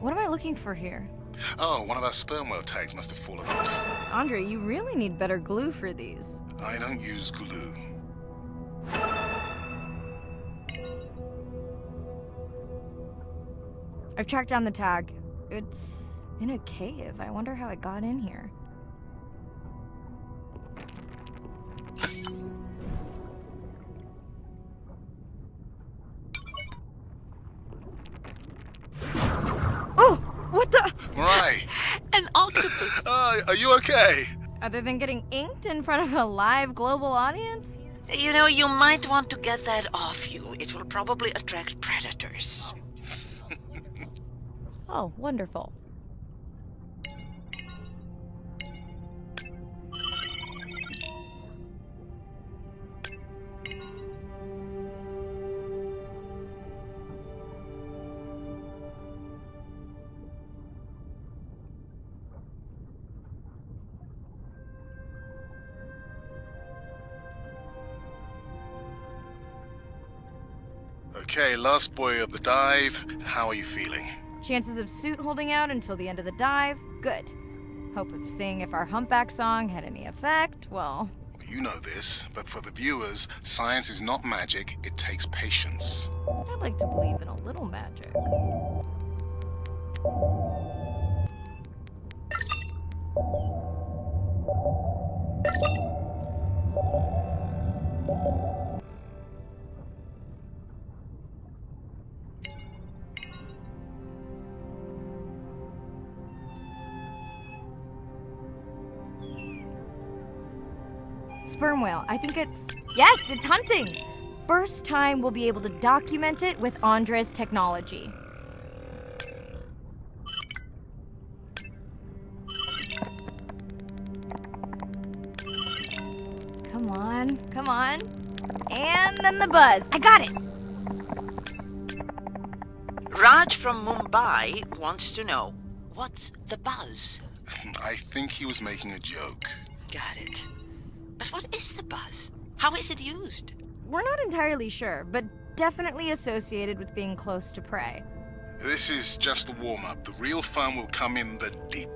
What am I looking for here? Oh, one of our sperm whale tags must have fallen off. Andre, you really need better glue for these. I don't use glue. I've tracked down the tag. It's in a cave. I wonder how it got in here. Oh! What the? Mirai! An octopus! Are you okay? Other than getting inked in front of a live global audience? You know, you might want to get that off you. It will probably attract predators. Oh, wonderful. Okay, last boy of the dive. How are you feeling? Chances of suit holding out until the end of the dive? Good. Hope of seeing if our humpback song had any effect? Well, You know this, but for the viewers, science is not magic, it takes patience. I'd like to believe in a little magic. Sperm whale. I think it's... Yes, it's hunting! First time we'll be able to document it with Andre's technology. Come on, come on. And then the buzz. I got it! Raj from Mumbai wants to know, what's the buzz? I think he was making a joke. Got it. But what is the buzz? How is it used? We're not entirely sure, but definitely associated with being close to prey. This is just the warm-up. The real fun will come in the deep.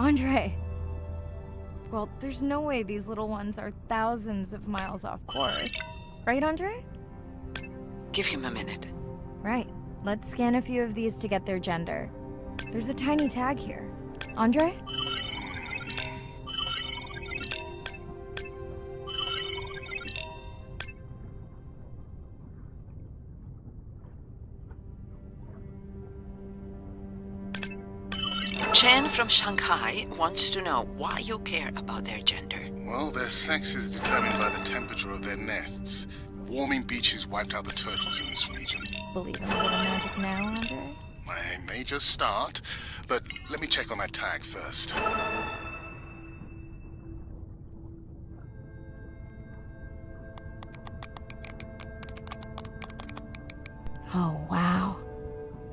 Andre! Well, there's no way these little ones are thousands of miles off course. Right, Andre? Give him a minute. Right. Let's scan a few of these to get their gender. There's a tiny tag here. Andre? Chen from Shanghai wants to know why you care about their gender. Well, their sex is determined by the temperature of their nests. Warming beaches wiped out the turtles in this region. Believe in a little magic now, Andre? I may just start, but let me check on that tag first. Oh, wow.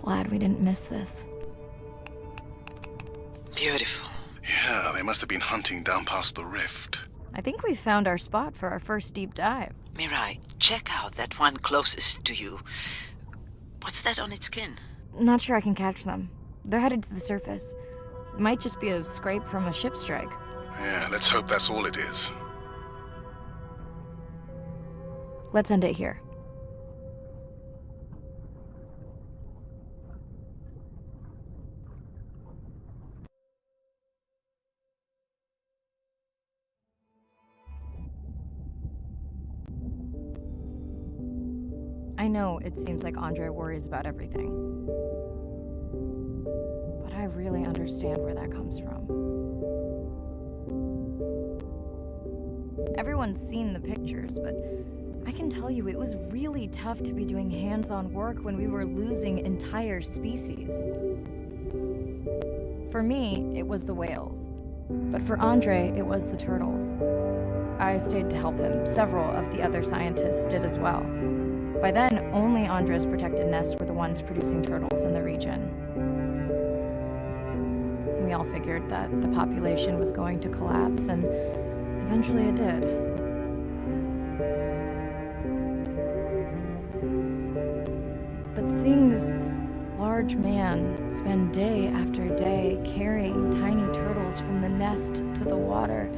Glad we didn't miss this. Beautiful. Yeah, they must have been hunting down past the rift. I think we found our spot for our first deep dive. Mirai, check out that one closest to you. What's that on its skin? Not sure I can catch them. They're headed to the surface. Might just be a scrape from a ship strike. Yeah, let's hope that's all it is. Let's end it here. I know it seems like Andre worries about everything. But I really understand where that comes from. Everyone's seen the pictures, but I can tell you it was really tough to be doing hands-on work when we were losing entire species. For me, it was the whales. But for Andre, it was the turtles. I stayed to help him. Several of the other scientists did as well. By then, only Andre's protected nests were the ones producing turtles in the region. We all figured that the population was going to collapse, and eventually it did. But seeing this large man spend day after day carrying tiny turtles from the nest to the water,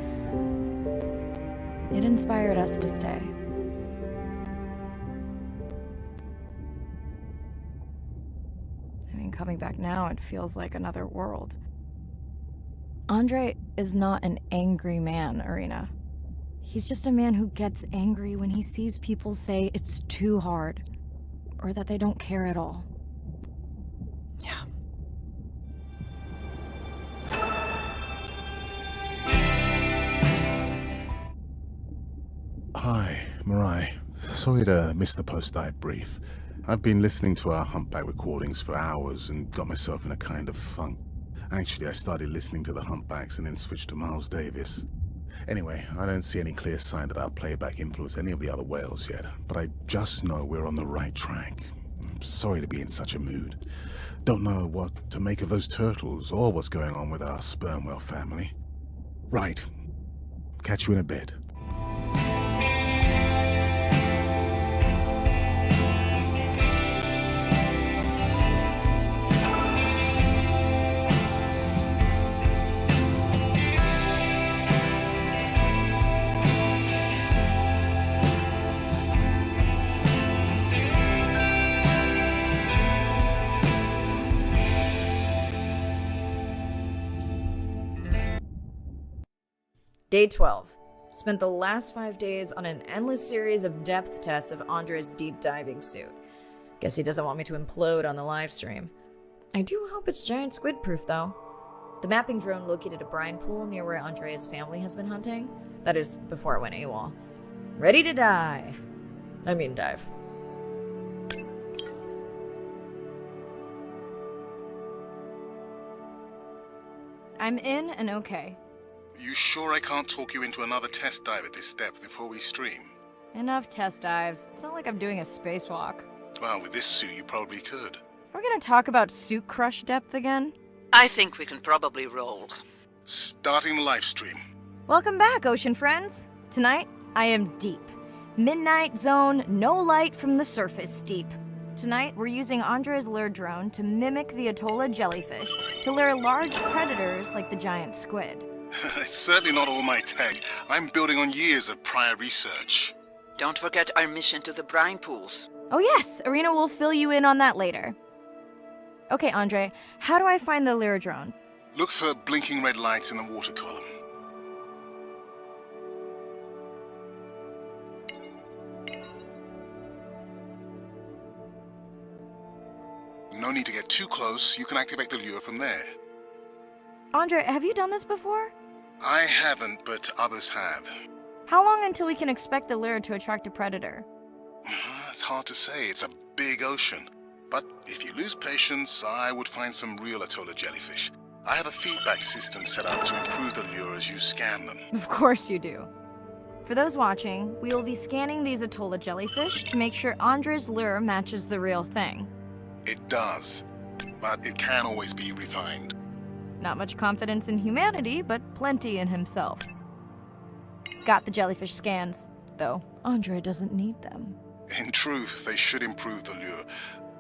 it inspired us to stay. Coming back now, it feels like another world. Andre is not an angry man, Irina. He's just a man who gets angry when he sees people say it's too hard, or that they don't care at all. Yeah. Hi, Mirai. Sorry to miss the post-dive brief. I've been listening to our humpback recordings for hours and got myself in a kind of funk. Actually, I started listening to the humpbacks and then switched to Miles Davis. Anyway, I don't see any clear sign that our playback influenced any of the other whales yet, but I just know we're on the right track. I'm sorry to be in such a mood. Don't know what to make of those turtles or what's going on with our sperm whale family. Right. Catch you in a bit. Day 12. Spent the last 5 days on an endless series of depth tests of Andre's deep diving suit. Guess he doesn't want me to implode on the live stream. I do hope it's giant squid proof though. The mapping drone located a brine pool near where Andre's family has been hunting. That is before it went AWOL. Ready to dive. I'm in and okay. You sure I can't talk you into another test dive at this depth before we stream? Enough test dives. It's not like I'm doing a spacewalk. Well, with this suit, you probably could. Are we gonna talk about suit crush depth again? I think we can probably roll. Starting the live stream. Welcome back, ocean friends. Tonight, I am deep. Midnight zone, no light from the surface deep. Tonight, we're using Andre's lure drone to mimic the Atolla jellyfish to lure large predators like the giant squid. It's certainly not all my tech. I'm building on years of prior research. Don't forget our mission to the brine pools. Oh yes, Arena will fill you in on that later. Okay, Andre, how do I find the lure drone? Look for blinking red lights in the water column. No need to get too close. You can activate the lure from there. Andre, have you done this before? I haven't, but others have. How long until we can expect the lure to attract a predator? It's hard to say. It's a big ocean. But if you lose patience, I would find some real Atolla jellyfish. I have a feedback system set up to improve the lure as you scan them. Of course you do. For those watching, we will be scanning these Atolla jellyfish to make sure Andre's lure matches the real thing. It does, but it can always be refined. Not much confidence in humanity, but plenty in himself. Got the jellyfish scans, though Andre doesn't need them. In truth, they should improve the lure.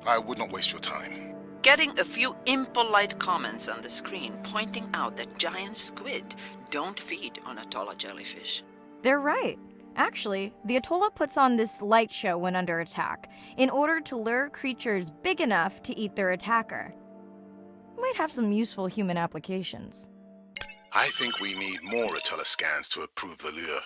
I would not waste your time. Getting a few impolite comments on the screen pointing out that giant squid don't feed on Atolla jellyfish. They're right. Actually, the Atolla puts on this light show when under attack, in order to lure creatures big enough to eat their attacker. Might have some useful human applications. I think we need more Atolla scans to approve the lure.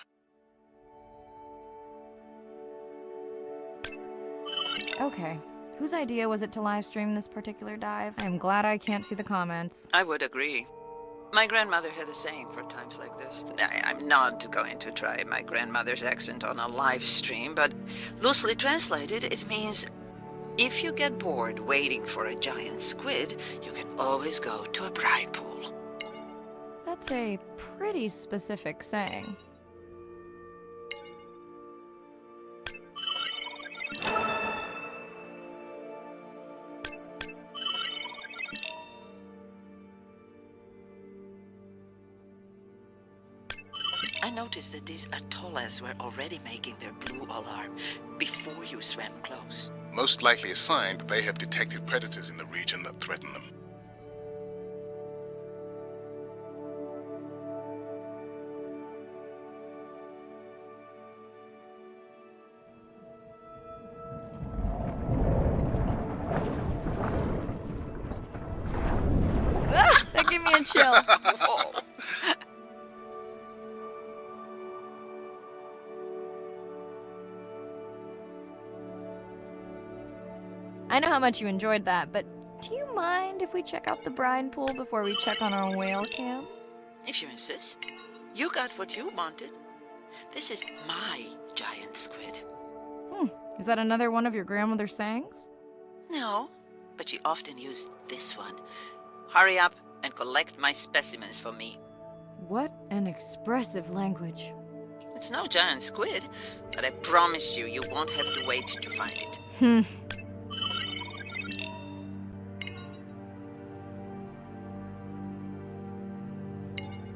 Okay. Whose idea was it to live stream this particular dive? I am glad I can't see the comments. I would agree. My grandmother had a saying for times like this. I'm not going to try my grandmother's accent on a live stream, but loosely translated, it means if you get bored waiting for a giant squid, you can always go to a brine pool. That's a pretty specific saying. I noticed that these atollas were already making their blue alarm before you swam close. Most likely a sign that they have detected predators in the region that threaten them. That gave me a chill. Whoa. I know how much you enjoyed that, but do you mind if we check out the brine pool before we check on our whale cam? If you insist. You got what you wanted. This is my giant squid. Is that another one of your grandmother's sayings? No, but she often used this one. Hurry up and collect my specimens for me. What an expressive language. It's no giant squid, but I promise you, you won't have to wait to find it.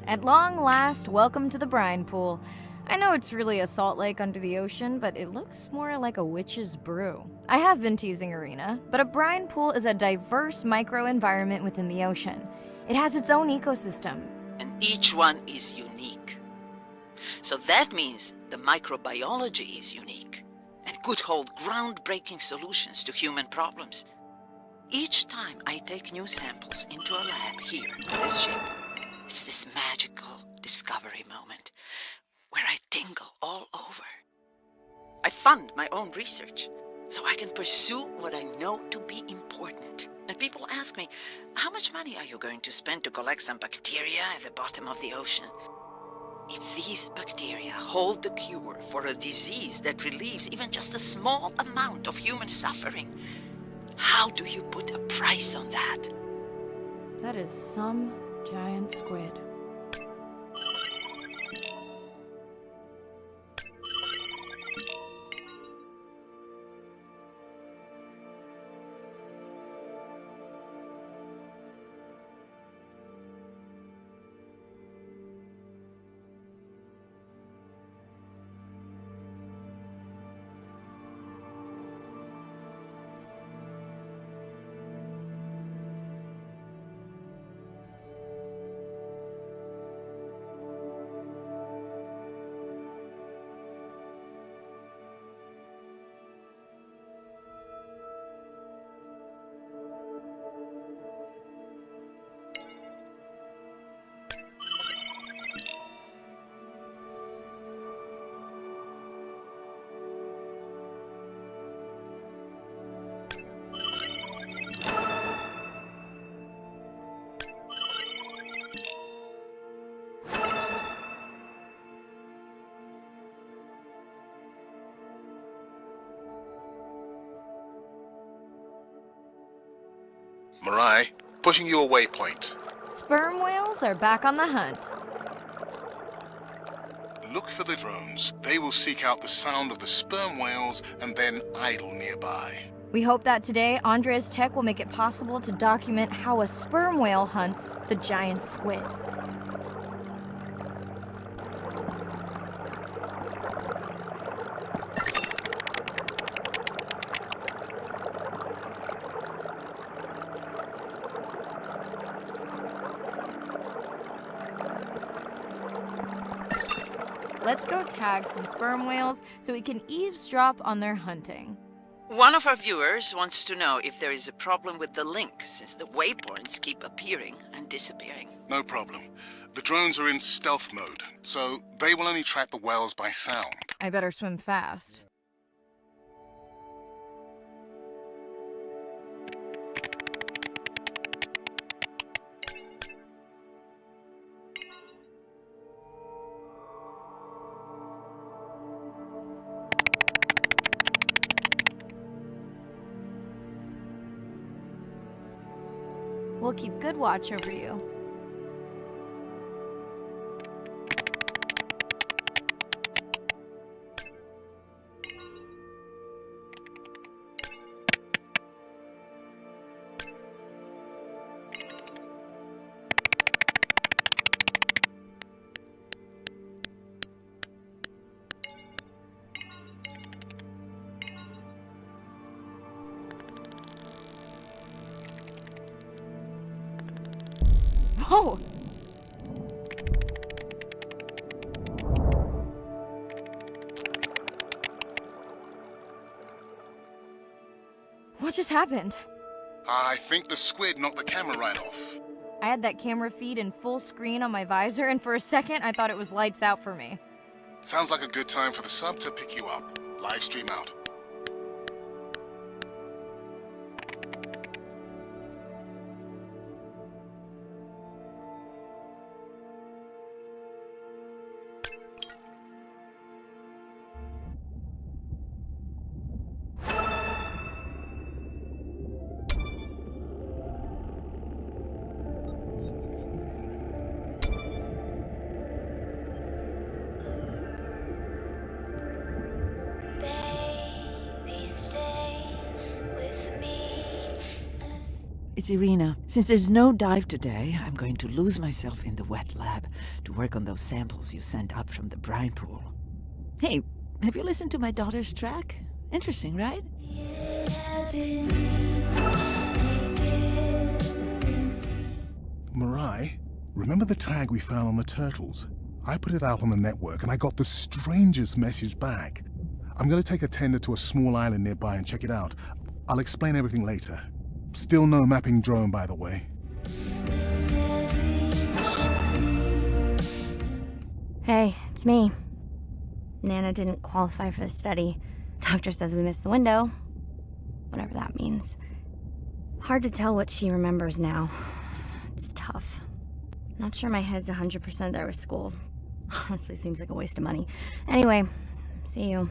At long last, welcome to the brine pool. I know it's really a salt lake under the ocean, but it looks more like a witch's brew. I have been teasing Arena, but a brine pool is a diverse microenvironment within the ocean. It has its own ecosystem. And each one is unique. So that means the microbiology is unique and could hold groundbreaking solutions to human problems. Each time I take new samples into a lab here on this ship, it's this magical discovery moment where I tingle all over. I fund my own research so I can pursue what I know to be important. And people ask me, how much money are you going to spend to collect some bacteria at the bottom of the ocean? If these bacteria hold the cure for a disease that relieves even just a small amount of human suffering, how do you put a price on that? That is some giant squid. Mirai, pushing you a waypoint. Sperm whales are back on the hunt. Look for the drones. They will seek out the sound of the sperm whales and then idle nearby. We hope that today, Andrea's tech will make it possible to document how a sperm whale hunts the giant squid. Let's go tag some sperm whales so we can eavesdrop on their hunting. One of our viewers wants to know if there is a problem with the link, since the waypoints keep appearing and disappearing. No problem. The drones are in stealth mode, so they will only track the whales by sound. I better swim fast. We'll keep good watch over you. Whoa! What just happened? I think the squid knocked the camera right off. I had that camera feed in full screen on my visor, and for a second I thought it was lights out for me. Sounds like a good time for the sub to pick you up. Live stream out. It's Irina. Since there's no dive today, I'm going to lose myself in the wet lab to work on those samples you sent up from the brine pool. Hey, have you listened to my daughter's track? Interesting, right? Mirai, remember the tag we found on the turtles? I put it out on the network and I got the strangest message back. I'm going to take a tender to a small island nearby and check it out. I'll explain everything later. Still no mapping drone, by the way. Hey, it's me. Nana didn't qualify for the study. Doctor says we missed the window. Whatever that means. Hard to tell what she remembers now. It's tough. Not sure my head's 100% there with school. Honestly, seems like a waste of money. Anyway, see you.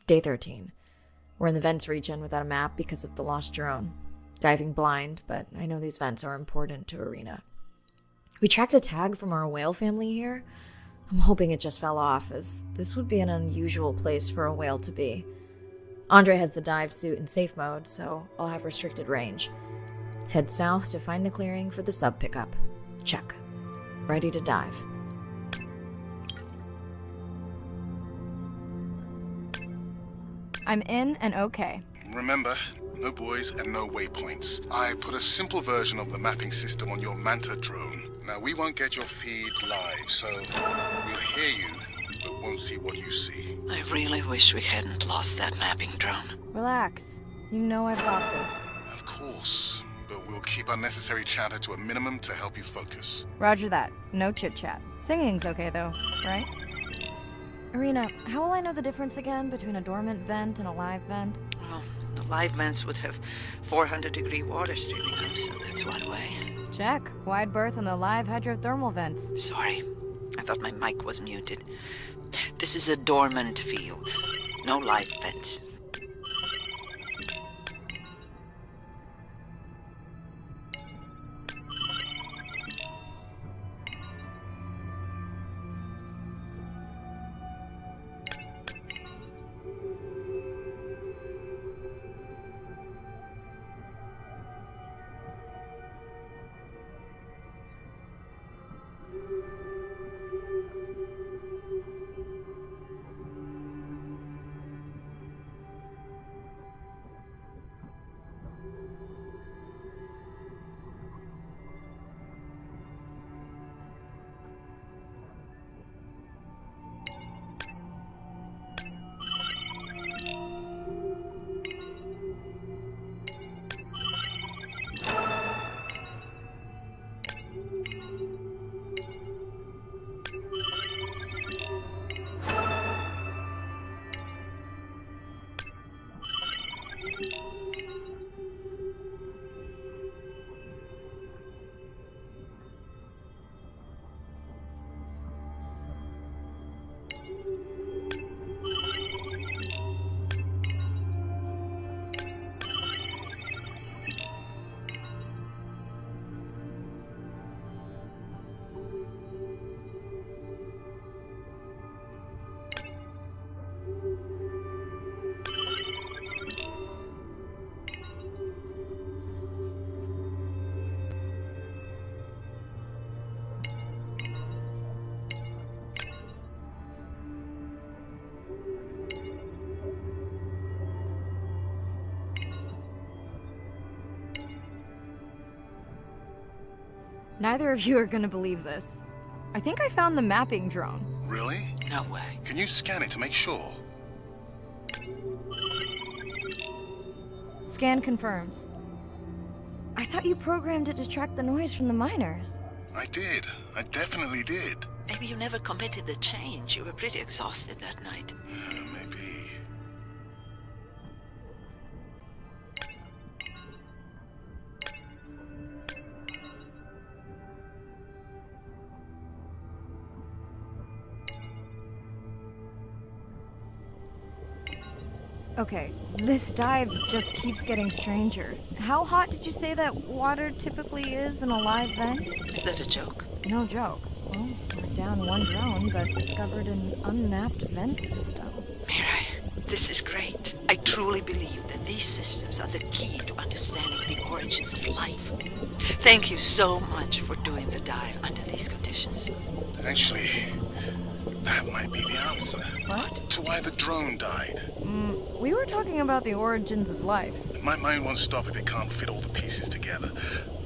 Day 13. We're in the vents region without a map because of the lost drone. Diving blind, but I know these vents are important to Irina. We tracked a tag from our whale family here. I'm hoping it just fell off, as this would be an unusual place for a whale to be. Andre has the dive suit in safe mode, so I'll have restricted range. Head south to find the clearing for the sub pickup. Check. Ready to dive. I'm in and okay. Remember, no buoys and no waypoints. I put a simple version of the mapping system on your Manta drone. Now, we won't get your feed live, so we'll hear you, but won't see what you see. I really wish we hadn't lost that mapping drone. Relax. You know I've got this. Of course, but we'll keep unnecessary chatter to a minimum to help you focus. Roger that. No chit-chat. Singing's okay, though, right? Irina, how will I know the difference again between a dormant vent and a live vent? Well, a Live vents would have 400-degree water streaming out, so that's one way. Check. Wide berth in the live hydrothermal vents. Sorry, I thought my mic was muted. This is a dormant field. No live vents. Neither of you are gonna believe this. I think I found the mapping drone. Really? No way. Can you scan it to make sure? Scan confirms. I thought you programmed it to track the noise from the miners. I did. I definitely did. Maybe you never committed the change. You were pretty exhausted that night. Maybe. Okay, this dive just keeps getting stranger. How hot did you say that water typically is in a live vent? Is that a joke? No joke. Well, we're down one drone, but discovered an unmapped vent system. Mirai, this is great. I truly believe that these systems are the key to understanding the origins of life. Thank you so much for doing the dive under these conditions. Actually, that might be the answer. What? To why the drone died. We were talking about the origins of life. My mind won't stop if it can't fit all the pieces together.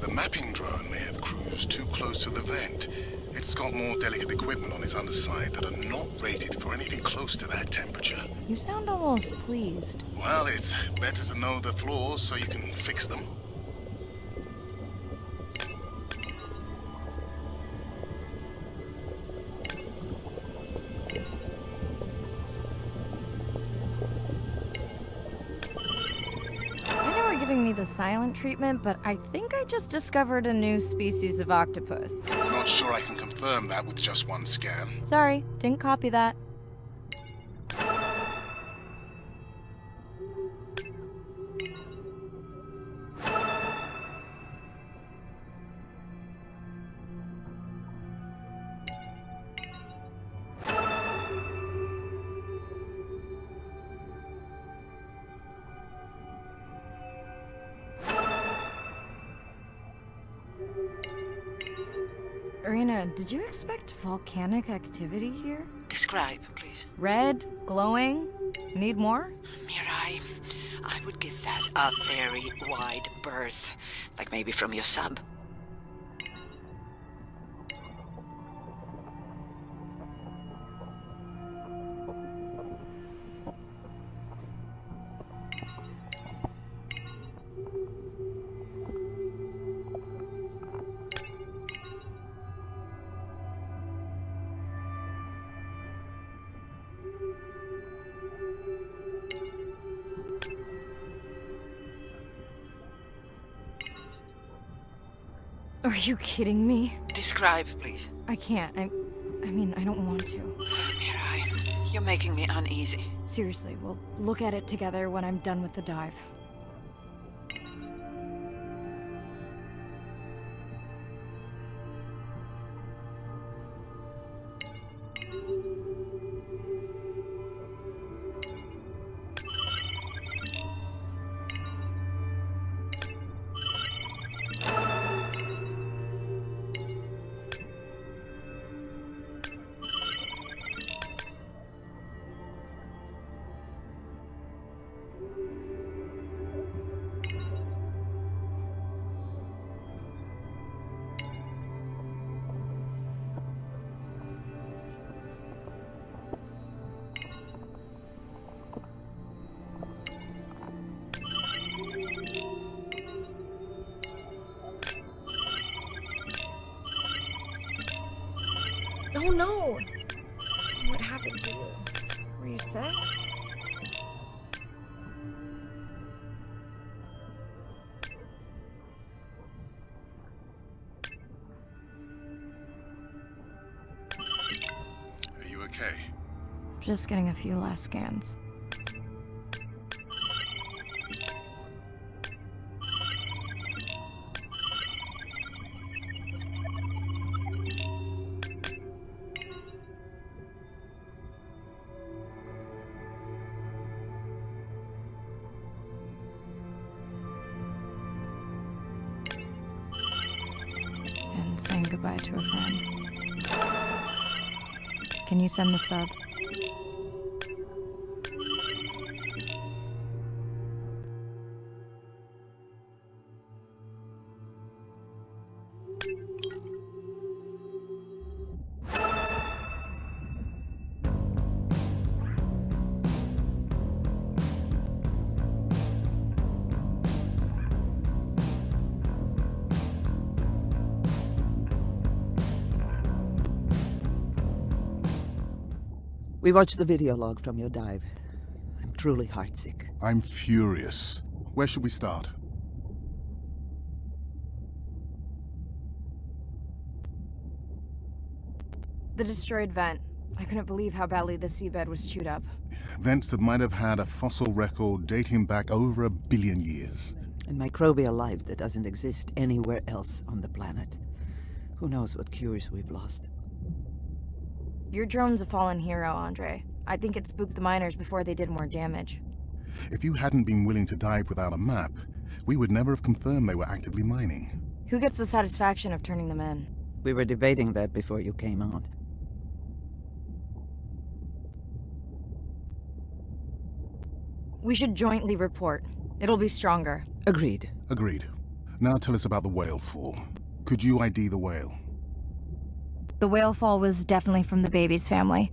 The mapping drone may have cruised too close to the vent. It's got more delicate equipment on its underside that are not rated for anything close to that temperature. You sound almost pleased. Well, it's better to know the flaws so you can fix them. Giving me the silent treatment, but I think I just discovered a new species of octopus. Not sure I can confirm that with just one scan. Sorry, didn't copy that. Irina, did you expect volcanic activity here? Describe, please. Red, glowing. Need more? Mirai, I would give that a very wide berth. Like maybe from your sub. Are you kidding me? Describe, please. I can't. I mean, I don't want to. Mirai, you're making me uneasy. Seriously, we'll look at it together when I'm done with the dive. Oh no! What happened to you? Were you sick? Are you okay? Just getting a few last scans. And saying goodbye to a friend. Can you send the sub? We watched the video log from your dive. I'm truly heartsick. I'm furious. Where should we start? The destroyed vent. I couldn't believe how badly the seabed was chewed up. Vents that might have had a fossil record dating back over 1 billion years. And microbial life that doesn't exist anywhere else on the planet. Who knows what cures we've lost. Your drone's a fallen hero, Andre. I think it spooked the miners before they did more damage. If you hadn't been willing to dive without a map, we would never have confirmed they were actively mining. Who gets the satisfaction of turning them in? We were debating that before you came on. We should jointly report. It'll be stronger. Agreed. Agreed. Now tell us about the whale fall. Could you ID the whale? The whale fall was definitely from the baby's family.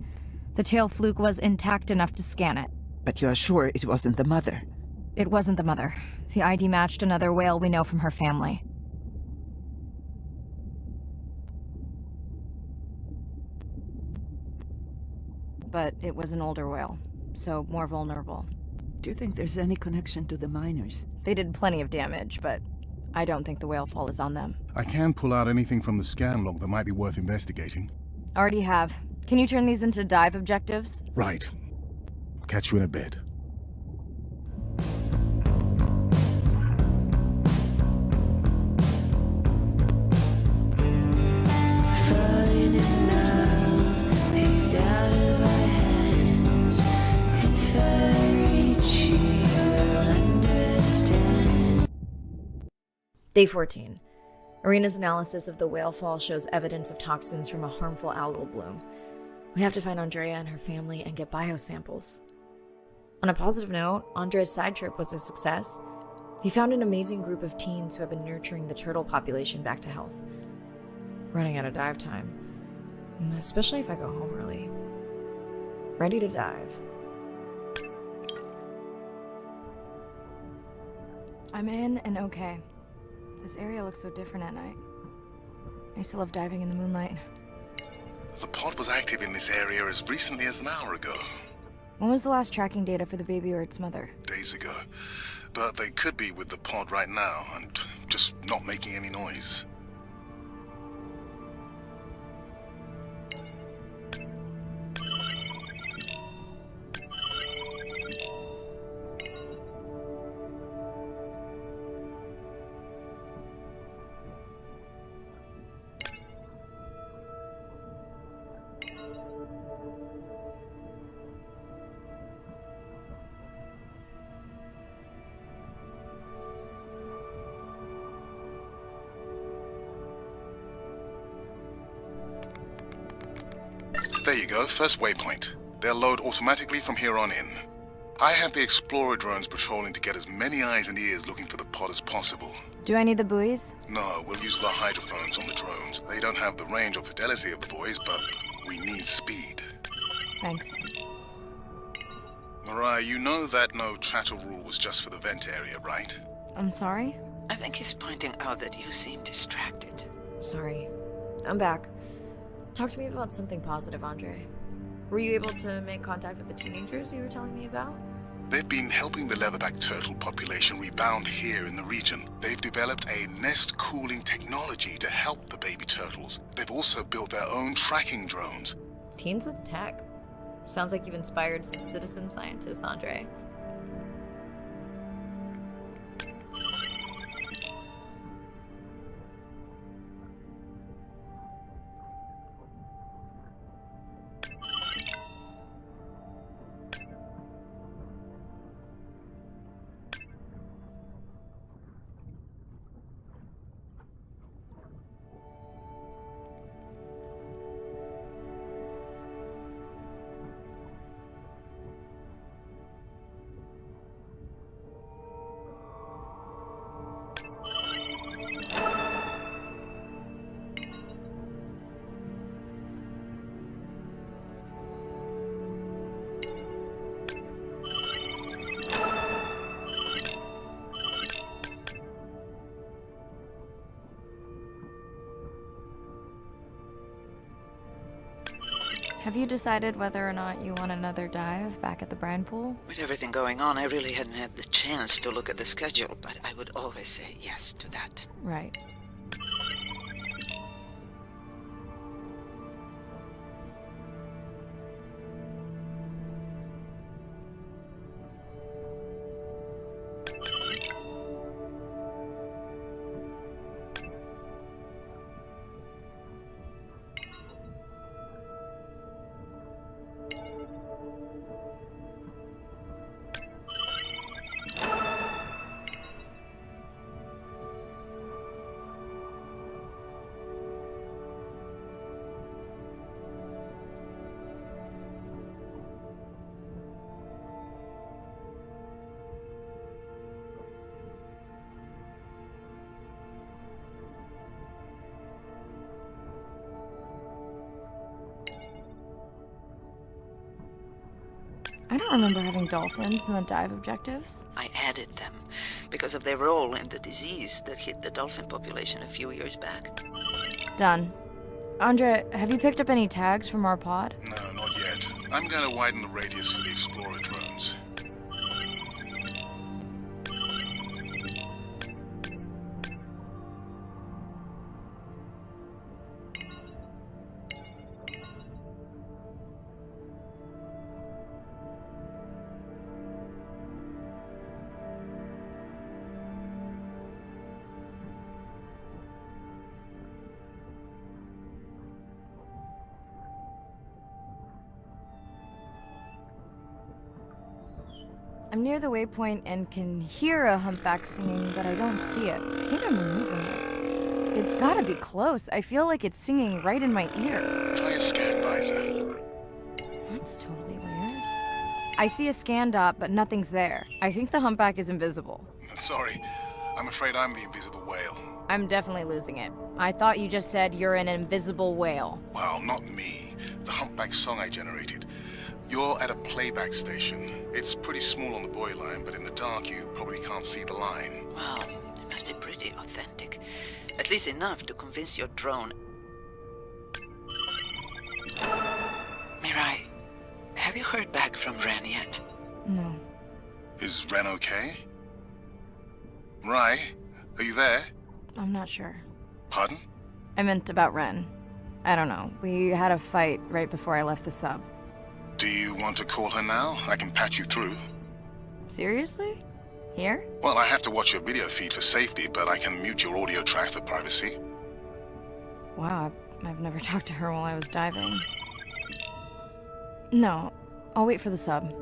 The tail fluke was intact enough to scan it. But you're sure it wasn't the mother? It wasn't the mother. The ID matched another whale we know from her family. But it was an older whale, so more vulnerable. Do you think there's any connection to the miners? They did plenty of damage, but I don't think the whale fall is on them. I can pull out anything from the scan log that might be worth investigating. Already have. Can you turn these into dive objectives? Right. I'll catch you in a bit. Falling in love is out of our hands. If I reach you, you'll understand. Day 14. Arena's analysis of the whale fall shows evidence of toxins from a harmful algal bloom. We have to find Andrea and her family and get biosamples. On a positive note, Andrea's side trip was a success. He found an amazing group of teens who have been nurturing the turtle population back to health. Running out of dive time, especially if I go home early. Ready to dive. I'm in and okay. This area looks so different at night. I still love diving in the moonlight. The pod was active in this area as recently as an hour ago. When was the last tracking data for the baby or its mother? Days ago. But they could be with the pod right now and just not making any noise. There you go, first waypoint. They'll load automatically from here on in. I have the Explorer drones patrolling to get as many eyes and ears looking for the pod as possible. Do I need the buoys? No, we'll use the hydrophones on the drones. They don't have the range or fidelity of the boys, but we need speed. Thanks. Mariah, you know that no chatter rule was just for the vent area, right? I'm sorry? I think he's pointing out that you seem distracted. Sorry. I'm back. Talk to me about something positive, Andre. Were you able to make contact with the teenagers you were telling me about? They've been helping the leatherback turtle population rebound here in the region. They've developed a nest cooling technology to help the baby turtles. They've also built their own tracking drones. Teens with tech. Sounds like you've inspired some citizen scientists, Andre. Have you decided whether or not you want another dive back at the brine pool? With everything going on, I really hadn't had the chance to look at the schedule, but I would always say yes to that. Right. I don't remember having dolphins in the dive objectives. I added them because of their role in the disease that hit the dolphin population a few years back. Done. Andre, have you picked up any tags from our pod? No, not yet. I'm going to widen the radius for the Explorer drones. I'm near the waypoint and can hear a humpback singing, but I don't see it. I think I'm losing it. It's gotta be close. I feel like it's singing right in my ear. Try a scan visor. That's totally weird. I see a scan dot, but nothing's there. I think the humpback is invisible. Sorry, I'm afraid I'm the invisible whale. I'm definitely losing it. I thought you just said you're an invisible whale. Well, not me. The humpback song I generated. You're at a playback station. It's pretty small on the buoy line, but in the dark you probably can't see the line. Well, it must be pretty authentic. At least enough to convince your drone. Mirai, have you heard back from Ren yet? No. Is Ren okay? Rai, are you there? I'm not sure. Pardon? I meant about Ren. I don't know. We had a fight right before I left the sub. Do you want to call her now? I can patch you through. Seriously? Here? Well, I have to watch your video feed for safety, but I can mute your audio track for privacy. Wow, I've never talked to her while I was diving. No, I'll wait for the sub.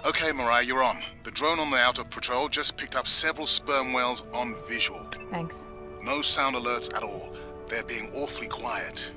Okay, Mariah, you're on. The drone on the outer patrol just picked up several sperm whales on visual. Thanks. No sound alerts at all. They're being awfully quiet.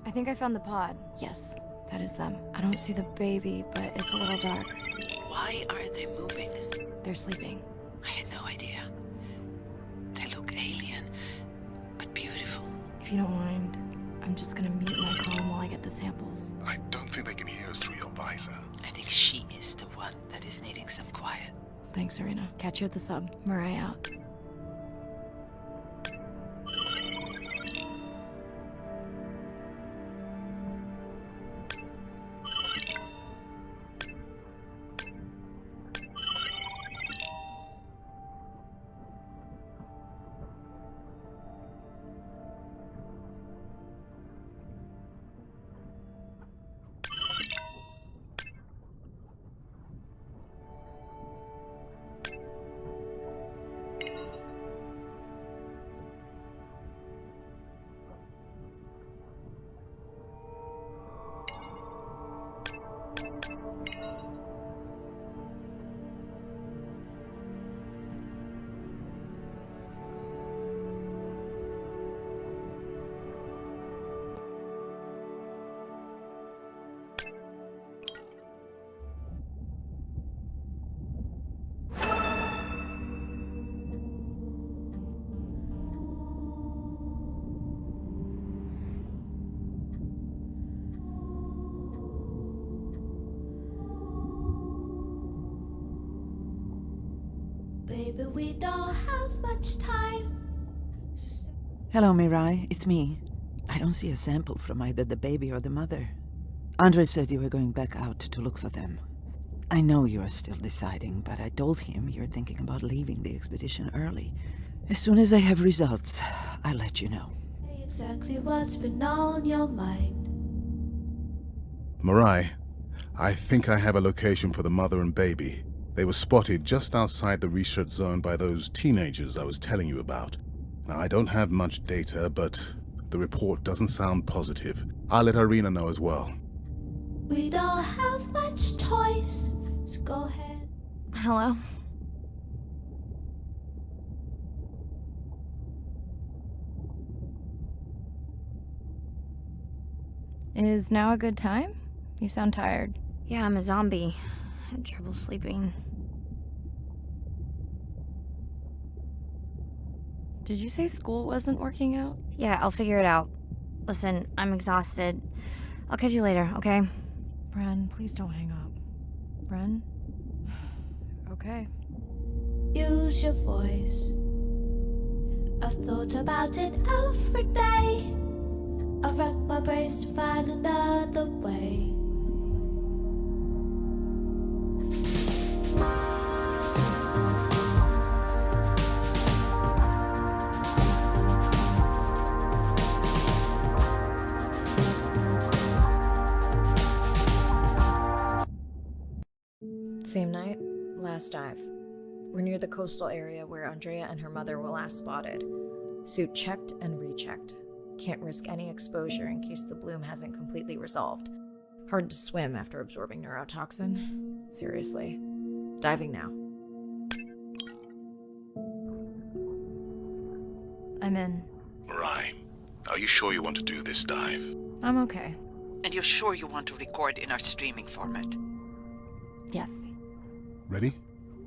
I think I found the pod. Yes, that is them. I don't see the baby, but it's a little dark. Why are they moving? They're sleeping. I had no idea. They look alien, but beautiful. If you don't mind, I'm just gonna mute my comm while I get the samples. I don't think they can hear us through your visor. I think she is the one that is needing some quiet. Thanks, Serena. Catch you at the sub. Mirai out. Baby, we don't have much time. Hello, Mirai. It's me. I don't see a sample from either the baby or the mother. Andre said you were going back out to look for them. I know you are still deciding, but I told him you're thinking about leaving the expedition early. As soon as I have results, I'll let you know. Exactly what's been on your mind. Mirai, I think I have a location for the mother and baby. They were spotted just outside the research zone by those teenagers I was telling you about. Now, I don't have much data, but the report doesn't sound positive. I'll let Irina know as well. We don't have much choice, so go ahead. Hello? Is now a good time? You sound tired. Yeah, I'm a zombie. I had trouble sleeping. Did you say school wasn't working out? Yeah, I'll figure it out. Listen, I'm exhausted. I'll catch you later, okay? Bren, please don't hang up. Bren? Okay. Use your voice. I've thought about it every day. I've wrapped my brains to find another way. Same night, last dive. We're near the coastal area where Andrea and her mother were last spotted. Suit checked and rechecked. Can't risk any exposure in case the bloom hasn't completely resolved. Hard to swim after absorbing neurotoxin. Seriously. Diving now. I'm in. Mirai, are you sure you want to do this dive? I'm okay. And you're sure you want to record in our streaming format? Yes. Ready?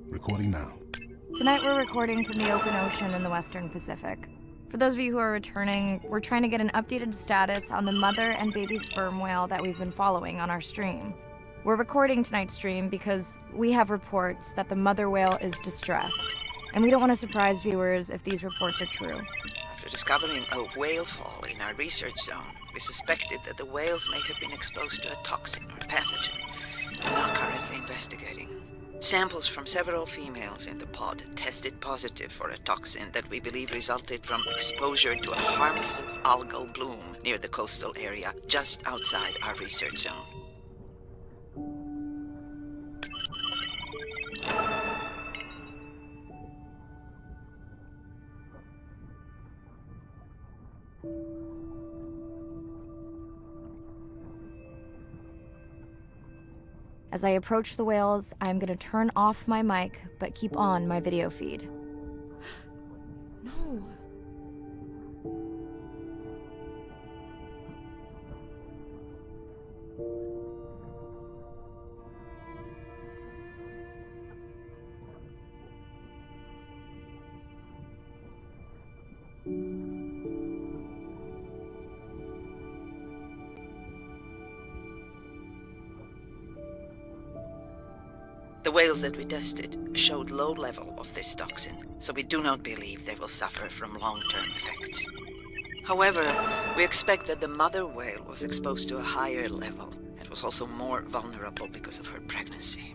Recording now. Tonight we're recording from the open ocean in the Western Pacific. For those of you who are returning, we're trying to get an updated status on the mother and baby sperm whale that we've been following on our stream. We're recording tonight's stream because we have reports that the mother whale is distressed, and we don't want to surprise viewers if these reports are true. After discovering a whale fall in our research zone, we suspected that the whales may have been exposed to a toxin or pathogen. We are currently investigating. Samples from several females in the pod tested positive for a toxin that we believe resulted from exposure to a harmful algal bloom near the coastal area just outside our research zone. As I approach the whales, I'm gonna turn off my mic, but keep on my video feed. No. The whales that we tested showed low level of this toxin, so we do not believe they will suffer from long-term effects. However, we expect that the mother whale was exposed to a higher level and was also more vulnerable because of her pregnancy.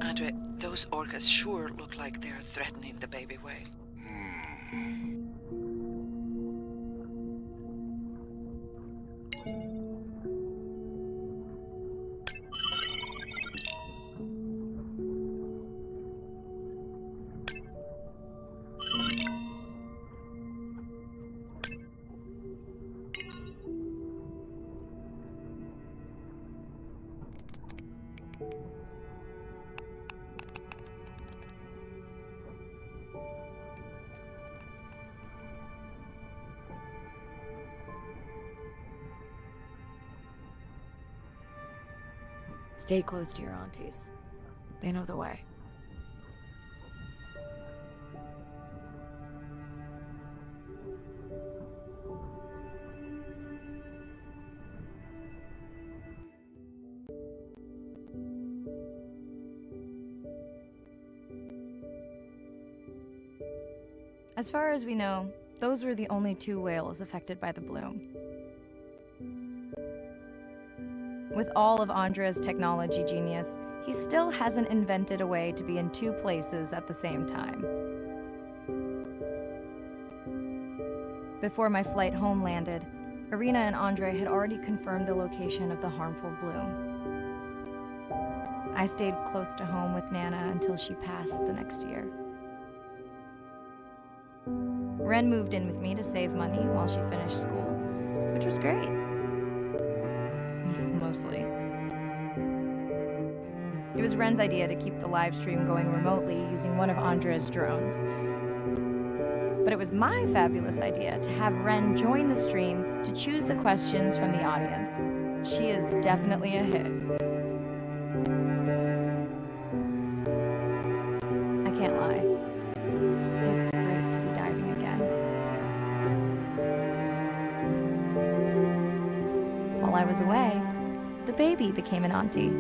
Andre, those orcas sure look like they're threatening the baby whale. Stay close to your aunties. They know the way. As far as we know, those were the only 2 whales affected by the bloom. With all of Andre's technology genius, he still hasn't invented a way to be in 2 places at the same time. Before my flight home landed, Irina and Andre had already confirmed the location of the harmful bloom. I stayed close to home with Nana until she passed the next year. Ren moved in with me to save money while she finished school, which was great. Mostly. It was Ren's idea to keep the live stream going remotely using one of Andre's drones. But it was my fabulous idea to have Ren join the stream to choose the questions from the audience. She is definitely a hit. I can't lie. It's great to be diving again. While I was away, the baby became an auntie.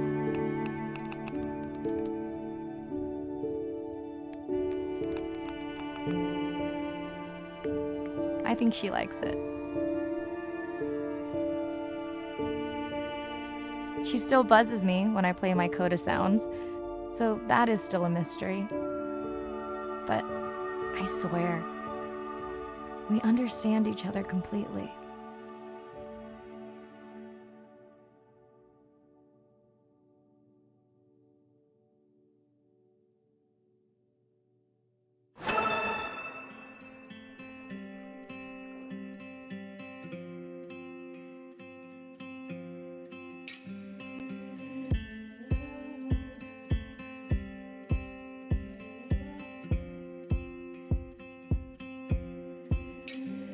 I think she likes it. She still buzzes me when I play my coda sounds, so that is still a mystery. But I swear, we understand each other completely.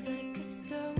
Like a stone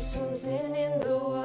something in the water.